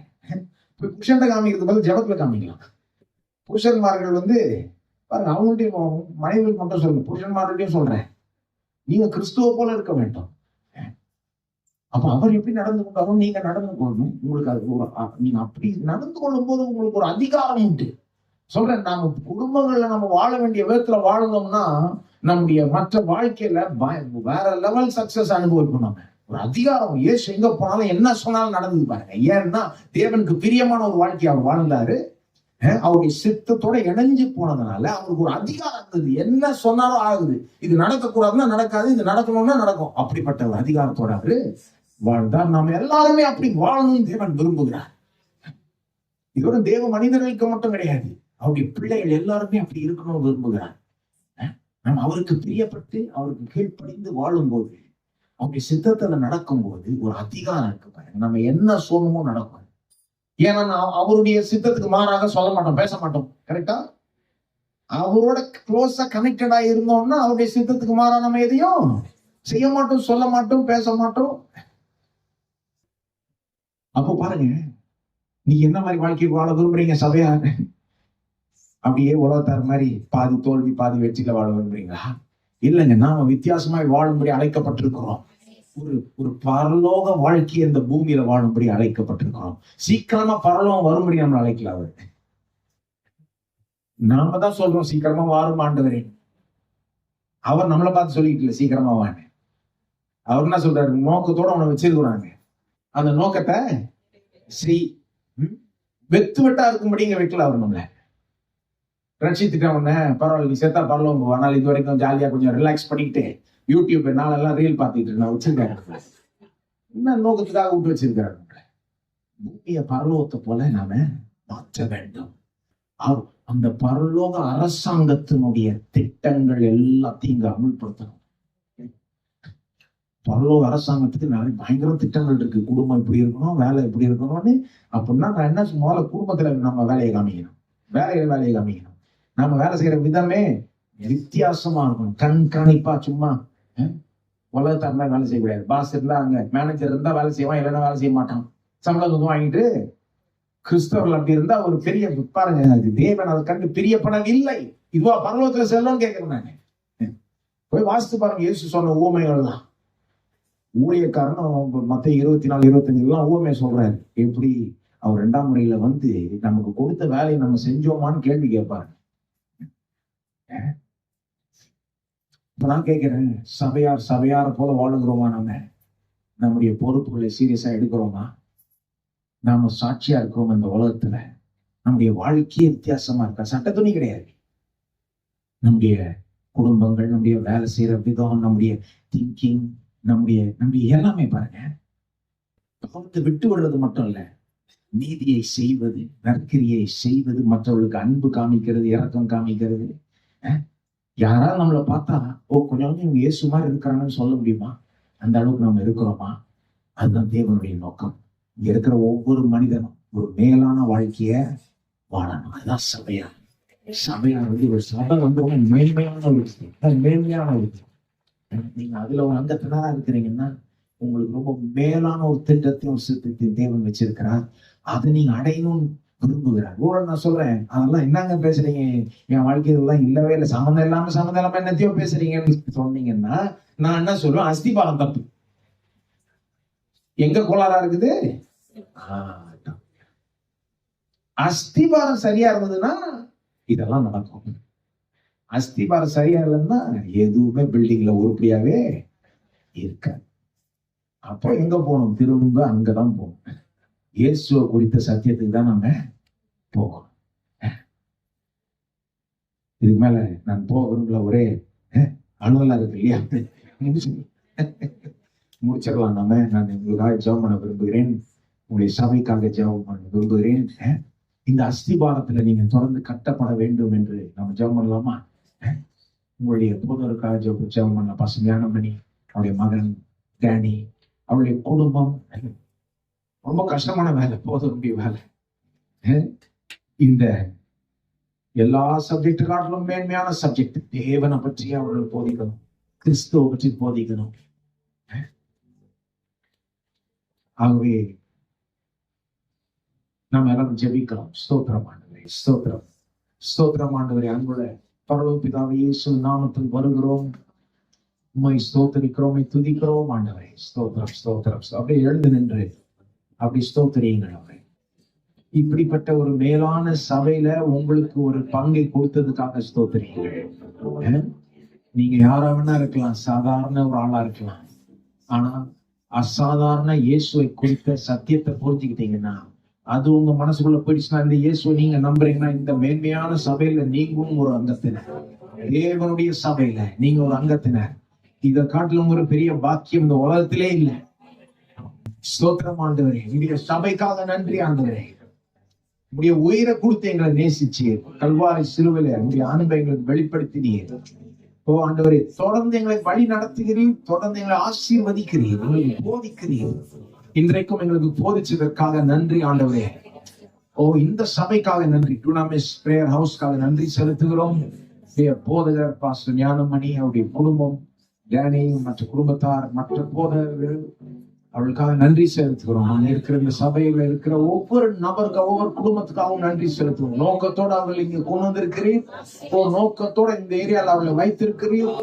புருஷன்ட்ட காமிக்கிறது பதில் ஜபத்துல காமிக்கலாம். புருஷன்மார்கள் பாருங்க, அவங்கள்ட்டையும் மனைவிகள் மட்டும் சொல்லுங்க, புருஷன்மார்கள்ட்டையும் சொல்றேன், நீங்க கிறிஸ்துவ போல இருக்க வேண்டும். அப்ப அவர் எப்படி நடந்து கொண்டாலும் நீங்க நடந்து கொள்ளணும். உங்களுக்கு அது நீங்க அப்படி நடந்து கொள்ளும் போது உங்களுக்கு ஒரு அதிகாரம் உண்டு. சொல்றேன், நாம குடும்பங்கள்ல நம்ம வாழ வேண்டிய விதத்துல வாழணும்னா நம்முடைய மற்ற வாழ்க்கையில வேற லெவல் சக்சஸ் அனுபவிக்கணும். நம்ம ஒரு அதிகாரம். இயேசு எங்க போனாலும் என்ன சொன்னாலும் நடந்து பாருங்க. ஏன்னா தேவனுக்கு பிரியமான ஒரு வாழ்க்கை அவர் வாழ்ந்தாரு. அவருடைய சித்தத்தோட இணைஞ்சு போனதுனால அவருக்கு ஒரு அதிகாரம் இருந்தது. என்ன சொன்னாலும் ஆகுது. இது நடக்கக்கூடாதுன்னா நடக்காது, இது நடக்கணும்னா நடக்கும். அப்படிப்பட்ட ஒரு அதிகாரத்தோட அவரு வாழ்ந்தார். நாம எல்லாருமே அப்படி வாழணும்னு தேவன் விரும்புகிறார். இதோட தேவ மனிதர்களுக்கு மட்டும் கிடையாது, அவருடைய பிள்ளைகள் எல்லாருமே அப்படி இருக்கணும்னு விரும்புகிறார். நம்ம அவருக்கு பிரியப்பட்டு அவருக்கு கீழ்ப்படிந்து வாழும் போது, அவருடைய சித்தத்துல நடக்கும் போது ஒரு அதிகாரம் இருக்கு பாருங்க. நம்ம என்ன சொல்லணுமோ நடக்கும். ஏன்னா அவருடைய சித்தத்துக்கு மாறாக சொல்ல மாட்டோம், பேச மாட்டோம். கரெக்டா? அவரோட க்ளோஸா கனெக்டடா இருந்தோம்னா அவருடைய சித்தத்துக்கு மாறா நம்ம எதையும் செய்ய மாட்டோம், சொல்ல மாட்டோம், பேச மாட்டோம். அப்போ பாருங்க, நீ என்ன மாதிரி வாழ்க்கை வாழ விரும்புறீங்க? சபையா அப்படியே உலகத்தார் மாதிரி பாதி தோல்வி பாதி வெற்றில வாழ விரும்புறீங்களா? இல்லைங்க, நாம வித்தியாசமாய் வாழும்படி அழைக்கப்பட்டிருக்கிறோம். ஒரு பரலோக வாழ்க்கை இந்த பூமியில வாழும்படி அழைக்கப்பட்டிருக்கிறோம். சீக்கிரமா பரலோகம் வரும்படி நம்மளை அழைக்கல அவரு. நாம தான் சொல்றோம் சீக்கிரமா வாரும் ஆண்டவரே. அவர் நம்மளை பார்த்து சொல்லிட்டு இல்ல சீக்கிரமா வாங்க. அவர் என்ன சொல்றாரு? நோக்கத்தோட அவனை வச்சிருக்கிறாங்க. அந்த நோக்கத்தை வெத்து வெட்டா இருக்கும்படிங்க வைக்கல அவர் நம்மள. ரட்சித்துட்டேன் உடனே பரவாயில்ல, நீ சேர்த்தா பரவாயில்ல போவா. நாள் இது வரைக்கும் ஜாலியா கொஞ்சம் ரிலாக்ஸ் பண்ணிக்கிட்டு யூடியூப் நாளெல்லாம் ரீல் பார்த்துட்டு நான் வச்சிருக்காரு. என்ன நோக்கத்துக்காக விட்டு வச்சிருக்காரு? பூமிய பரலோகத்தை போல நாம மாற்ற வேண்டும். அந்த பரலோக அரசாங்கத்தினுடைய திட்டங்கள் எல்லாத்தையும் இங்க அமல்படுத்தணும். பரலோக அரசாங்கத்துக்கு நிறைய பயங்கர திட்டங்கள் இருக்கு. குடும்பம் இப்படி இருக்கணும், வேலை இப்படி இருக்கணும்னு. அப்படின்னா நான் என்ன முதல்ல குடும்பத்துல நம்ம வேலையை காமிக்கணும், வேலையை காமிக்கணும். நம்ம வேலை செய்யற விதமே வித்தியாசமா இருக்கணும், கண்காணிப்பா. சும்மா உலகத்தாருந்தா வேலை செய்யக்கூடாது. பாஸ் இருந்தா, அங்க மேனேஜர் இருந்தா வேலை செய்வான், இல்லைன்னா வேலை செய்ய மாட்டான். சம்பளம் கொஞ்சம் வாங்கிட்டு கிறிஸ்தவர்கள் அப்படி இருந்தா ஒரு பெரிய பாருங்க, அது தேவன் அதை கண்டு பிரியப்படவில்லை. இதுவா பரலோகத்துல செல்லும் கேட்கிறேன் நானு. போய் வாசித்து பாருங்க இயேசு சொன்ன ஊமைகள் தான். ஊழியக்காரன் மத்த 24, 25 எல்லாம் ஊமை சொல்றாரு. எப்படி அவர் 2ஆம் முறையில வந்து நமக்கு கொடுத்த வேலையை நம்ம செஞ்சோமான்னு கேள்வி கேட்பாரு. இப்ப நான் கேட்கிறேன், சபையார போல வாழுகிறோமா? நம்முடைய பொறுப்புகளை சீரியஸா எடுக்கிறோமா? நாம சாட்சியா இருக்கிறோம் இந்த உலகத்துல? நம்முடைய வாழ்க்கையே வித்தியாசமா இருக்கா? சட்ட துணி கிடையாது. நம்முடைய குடும்பங்கள், நம்முடைய வேலை செய்யற விதம், நம்முடைய திங்கிங், நம்முடைய எல்லாமே பாருங்க. பாவத்தை விட்டு விடுறது மட்டும் இல்ல, நீதியை செய்வது, நற்கிரியை செய்வது, மற்றவர்களுக்கு அன்பு காமிக்கிறது, இரக்கம் காமிக்கிறது. யாராவது நம்மளை பார்த்தா கொஞ்சம் இவங்க இயேசு மாதிரி இருக்கிறாங்கன்னு சொல்ல முடியுமா? அந்த அளவுக்கு நம்ம இருக்கிறோமா? அதுதான் தேவனுடைய நோக்கம். இங்க இருக்கிற ஒவ்வொரு மனிதனும் ஒரு மேலான வாழ்க்கைய வாழணும். அதுதான் சபையார். சபையார் வந்து ஒரு சபை வந்து ரொம்ப மேன்மையான ஒரு நீங்க அதுல ஒரு அங்கத்தினரா இருக்கிறீங்கன்னா உங்களுக்கு ரொம்ப மேலான ஒரு திட்டத்தையும் ஒரு சித்தத்தையும் தேவன் வச்சிருக்கிறார். அதை நீங்க அடையணும்னு விரும்புகிறார். நான் சொல்றேன், அதெல்லாம் என்னங்க பேசுறீங்க, என் வாழ்க்கையில இல்லவே இல்லை, சம்மந்தம் இல்லாம என்னத்தையோ பேசுறீங்கன்னு சொன்னீங்கன்னா நான் என்ன சொல்லுவேன்? அஸ்திபாரம் தப்பு. எங்க கோளாறா இருக்குது? அஸ்திபாரம் சரியா இருந்ததுன்னா இதெல்லாம் நடக்கும். அஸ்திபாரம் சரியா இல்லைன்னா எதுவுமே பில்டிங்ல உருப்படியாவே இருக்காது. அப்போ எங்க போகணும்? திரும்ப அங்கதான் போகணும். இயேசுவை குறித்த சத்தியத்துக்கு தான் நம்ம போகணும். இதுக்கு மேல நான் போக விரும்பல. ஒரே அலுவலா இருக்கு இல்லையா? முடிச்சிடலாம் நாம. நான் உங்களுக்காக ஜெபம் பண்ண விரும்புகிறேன். உங்களுடைய சபைக்காக ஜெபம் பண்ண விரும்புகிறேன். இந்த அஸ்திபாரத்துல நீங்க தொடர்ந்து கட்டப்பட வேண்டும் என்று நம்ம ஜெபம் பண்ணலாமா? உங்களுடைய போதருக்காக ஜெபம் பண்ண பசுமையான மணி, அவருடைய மகன் டேனி, அவருடைய குடும்பம். ரொம்ப கஷ்டமான வேலை, போதருடைய வேலை. இந்த எல்லா சப்ஜெக்ட் காட்டிலும் மேன்மையான சப்ஜெக்ட் தேவனை பற்றி அவர்கள் போதிக்கணும், கிறிஸ்துவ பற்றி போதிக்கணும். ஆகவே நாம் எல்லாரும் ஜெபிக்கலாம். ஸ்தோத்திரம் ஆண்டவரே, ஸ்தோத்திரம் ஆண்டவரே. அன்புள்ள பரலோக பிதாவே, இயேசு நாமத்தில் வருகிறோம், உம்மை ஸ்தோத்திரிக்கிறோம், துதிக்கிறோம் ஆண்டவரே. ஸ்தோத்திரம். அப்படியே எழுந்து நின்று அப்படி ஸ்தோத்திரியுங்கள் அவரே. இப்படிப்பட்ட ஒரு மேலான சபையில உங்களுக்கு ஒரு பங்கை கொடுத்ததுக்காக ஸ்தோத்திரியுங்கள். நீங்க யாரா வேணா இருக்கலாம், சாதாரண ஒரு ஆளா இருக்கலாம். ஆனா அசாதாரண இயேசுவை குறித்த சத்தியத்தை புரிஞ்சுக்கிட்டீங்கன்னா, அது உங்க மனசுக்குள்ள போயிடுச்சுன்னா, இந்த இயேசுவை நீங்க நம்புறீங்கன்னா, இந்த மேன்மையான சபையில நீங்களும் ஒரு அங்கத்தினர், தேவனுடைய சபையில நீங்க ஒரு அங்கத்தினர். இதை காட்டிலும் ஒரு பெரிய பாக்கியம் இந்த உலகத்திலே இல்லை. ஸ்தோத்திரம் ஆண்டவரே. உங்களுடைய சபைக்காக நன்றி ஆண்டவரே. உங்களுடைய உயிரை கொடுத்து எங்களை நேசிச்சீர். கல்வாரி சிலுவையில உங்களுடைய அன்பை எங்களுக்கு வெளிப்படுத்தினீர். ஓ ஆண்டவரே, தொடர்ந்து எங்களை வழி நடத்துகிறீர், தொடர்ந்து எங்களை ஆசீர்வதிக்கிறீர், எங்களுக்கு போதிக்கிறீர். இன்றைக்கும் எங்களுக்கு போதிச்சதற்காக நன்றி ஆண்டவரே. ஓ இந்த சபைக்காக நன்றி. டுனாமிஸ் பிரேயர் ஹவுஸ்க்காக நன்றி செலுத்துகிறோம். போதகர் பாஸ்டர் ஞானமணி, அவருடைய குடும்பம், டேனி, மற்ற குடும்பத்தார், மற்ற போதகர்கள், அவளுக்காக நன்றி செலுத்துகிறோம். அங்க இருக்கிற இந்த சபையில இருக்கிற ஒவ்வொரு நபருக்கு, ஒவ்வொரு குடும்பத்துக்காகவும் நன்றி செலுத்துவோம். நோக்கத்தோட அவர்கள் இங்க கொண்டு வந்திருக்கிறீர். ஒரு நோக்கத்தோட இந்த ஏரியாவில் அவளை வைத்திருக்கிறீர்.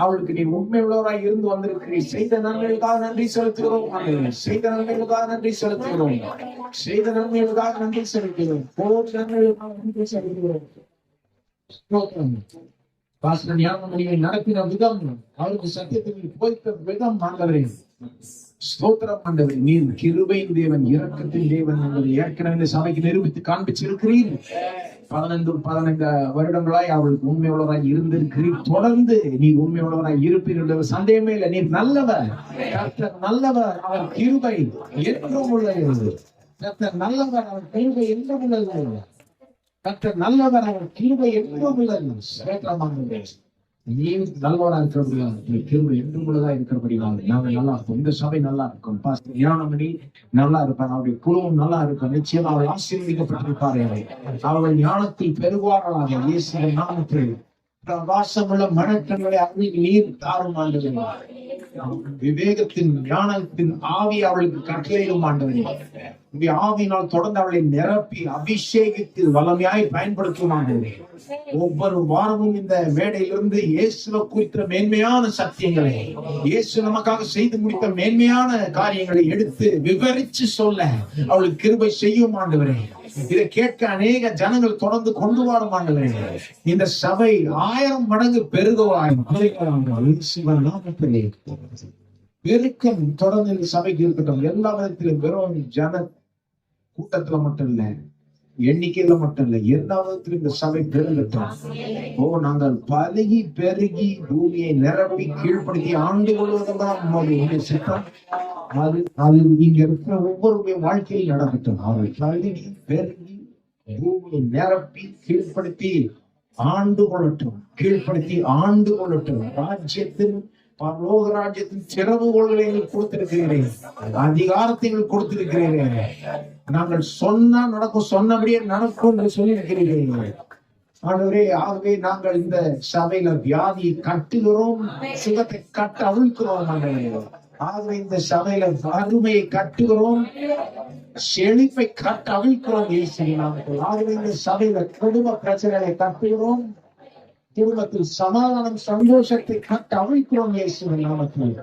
அவளுக்கு நீ உண்மை உள்ளவராய் இருந்து வந்திருக்கிறீர். செய்த நன்மைகளுக்காக நன்றி செலுத்துகிறோம். செய்த நன்மைகளுக்காக நன்றி செலுத்துகிறோம். செய்த நன்மைகளுக்காக நன்றி செலுத்துகிறோம். நன்றி செலுத்துகிறோம். பாஸ்டர் ஞானமணியை நடத்தின விதம், அவருக்கு சத்தியத்தை போதித்த விதம் ஆண்டவரே ஸ்தோத்திரம் ஆண்டவரே. நீர் கிருபையின் தேவன், இரக்கத்தின் தேவன் என்பதை ஏற்கனவே இந்த சபைக்கு நிரூபித்து காண்பிச்சிருக்கிறீர். 15 வருடங்களாய் அவளுக்கு உண்மையுள்ளவராய் இருந்திருக்கிறீர். தொடர்ந்து நீ உண்மையுள்ளவராய் இருப்பீர்கள், சந்தேகமே இல்லை. நீர் நல்லவர், கர்த்தர் நல்லவர், அவர் கிருபை என்றும் உள்ளது. கர்த்தர் நல்லவர், அவர் கிருபை என்றும் உள்ளது. கர்த்தர் நல்லவர், அவர் கிருபை என்றும் உள்ளது. நீ நல்லவரா இருக்கிறபடியா, நீ கிருபை என்றும் உள்ளதா இருக்கிறபடினால நாங்க நல்லா இருக்கும். இந்த சபை நல்லா இருக்கும். பாஸ்டர் ஞானமணி நல்லா இருப்பார், அவருடைய குழுவும் நல்லா இருக்கும். நிச்சயம் அவள் ஆசீர்வதிக்கப்பட்டிருப்பார்கள். அவர்கள் ஞானத்தில் பெருவார்களாக இயேசுவின் நாமத்தில் வாசமுள்ள மனக்கண்களை அருள் நீர் தாரும் ஆண்டவரே. விவேகத்தின் ஞானத்தின் ஆவி அவளுக்கு கட்டளையிடும் ஆண்டவரே. உடைய ஆவியினால் தொடர்ந்து அவளை நிரப்பி அபிஷேகித்து வல்லமையாய் பயன்படுத்தும் ஆண்டவரே. ஒவ்வொரு வாரமும் இந்த மேடையிலிருந்து இயேசுவை குறித்த மேன்மையான சத்தியங்களை, இயேசு நமக்காக செய்து முடித்த மேன்மையான காரியங்களை எடுத்து விவரிச்சு சொல்ல அவளுக்கு கிருபை செய்யும் ஆண்டவரே. இதை கேட்க அநேக ஜனங்கள் தொடர்ந்து கொண்டு வரும் ஆண்டவரே. இந்த சபை 1000 மடங்கு பெருகுவாய். பெருக்கம் தொடர்ந்து இந்த சபைக்கு இருக்கட்டும். எல்லா விதத்திலும் வெறும் ஜன கூட்டத்துல மட்டும் இல்ல, எண்ணிக்கையில மட்டும் இல்ல, எல்லா விதத்திலும் இந்த சபை பெருகட்டும். நாங்கள் பருகி பெருகி பூமியை நிரப்பி கீழ்ப்படுத்தி ஆண்டு கொள்வதுதான் நம்முடைய சித்தம். அது இங்க இருக்கிற ஒவ்வொருடைய வாழ்க்கையில் நடக்கட்டும். அவர்கள் பருகி பெருகி பூமியை நிரப்பி கீழ்ப்படுத்தி ஆண்டு கொள்ளட்டும். கீழ்ப்படுத்தி ஆண்டு கொள்ளட்டும். ராஜ்யத்தின் பரலோக ராஜ்யத்தின் திறவுகோள்களை கொடுத்திருக்கிறேன், அதிகாரத்தை கொடுத்திருக்கிறேன். நாங்கள் சொன்னா நடக்கும், சொன்னபடியே நடக்கும் என்று சொல்லியிருக்கிறீர்கள் ஆண்டவரே. ஆகவே நாங்கள் இந்த சபையில வியாதியை கட்டுகிறோம், சுகத்தை கட்ட அவிழ்க்கிறோம் ஆண்டவரே. ஆகவே இந்த சபையில வறுமையை கட்டுகிறோம், செழிப்பை கட்ட அவிழ்க்கிறோம் இயேசுவின் நாமத்தில். ஆகவே இந்த சபையில குடும்ப பிரச்சனைகளை கட்டுகிறோம், குடும்பத்தில் சமாதானம் சந்தோஷத்தை கட்ட அவிழ்க்கிறோம் இயேசுவின் நாமத்தில்.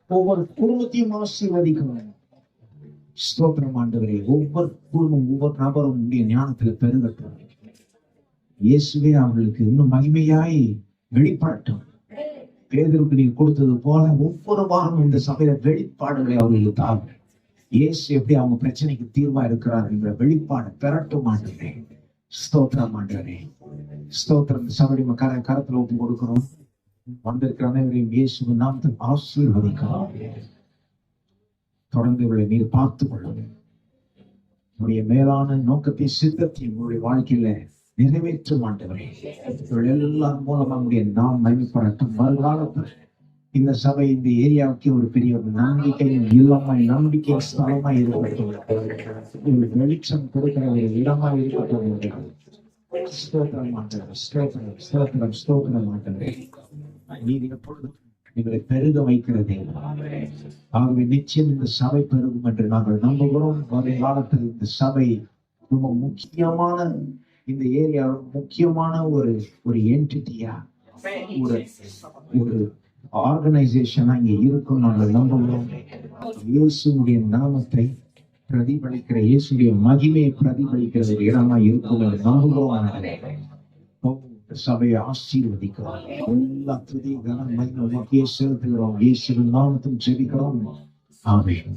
ஒவ்வொரு குடும்பத்தையும் ஆசீர்வதிக்கிறோம். ஸ்தோத்திரம் ஆண்டவரே. ஒவ்வொரு குடும்பம் ஒவ்வொரு நபரும் உடைய ஞானத்துல பெருகட்டும் இயேசுவே. அவர்களுக்கு இன்னும் மகிமையாய் வெளிப்படட்டும். பேதுருக்கு நீர் கொடுத்தது போல ஒவ்வொரு வாரமும் இந்த சபையில வெளிப்பாடுகளை அவர்களுக்கு தாங்க. இயேசு எப்படி அவங்க பிரச்சனைக்கு தீர்வா இருக்கிறார் என்ற வெளிப்பாடு பெறட்டும் ஆண்டவரே. ஸ்தோத்திரம் ஆண்டவரே. ஸ்தோத்திரம். சபை கரத்துல ஒப்பு கொடுக்கிறோம். வந்திருக்கிற அனைவரையும் இயேசுவின் நாமத்தில் ஆசீர்வதிக்கிறோம். தொடர்ந்து இவளை நீர் பார்த்துக் கொள்ளுங்க. உடைய மேலான நோக்கத்தை சித்தத்தையும் உங்களுடைய வாழ்க்கையில நிறைவேற்றும் ஆண்டவரே. இவள் எல்லாரும் மூலமா உடைய நாம் மகிமைப்படட்டும். வருகாலத்தில் இந்த சபை இந்த ஏரியாவுக்கு ஒரு பெரிய ஒரு நம்பிக்கையும் இல்லமாய் நம்பிக்கை ஸ்தலமாய் இருக்கட்டும். வெளிச்சம் கொடுக்கிற ஒரு இடமாய் இருக்கட்டும். ஸ்தோத்திரம் ஆண்டவரே. ஸ்தோத்திரம் ஸ்தோத்திரம் ஸ்தோத்திரம் ஆண்டவரே. நீர் எப்பொழுதும் எங்களை பெருக வைக்கிறதே. ஆகவே நிச்சயம் இந்த சபை பெருகும் என்று நாங்கள் நம்புகிறோம். வருங்காலத்தில் இந்த சபை ரொம்ப முக்கியமான, இந்த ஏரியா முக்கியமான ஒரு என்டிட்டியா, ஒரு ஆர்கனைசேஷனா இங்க இருக்கும் நாங்கள் நம்புகிறோம். இயேசுடைய நாமத்தை பிரதிபலிக்கிற, இயேசுடைய மகிமையை பிரதிபலிக்கிற ஒரு இடமா இருக்கும் என்று நம்புகிறோம். சபையை ஆசீர்வதிக்கிறோம். எல்லா துதி கனம் மகிமை செலுத்துகிறோம். இயேசுவின் நாமத்தில் ஜெபிக்கிறோம். ஆமென்.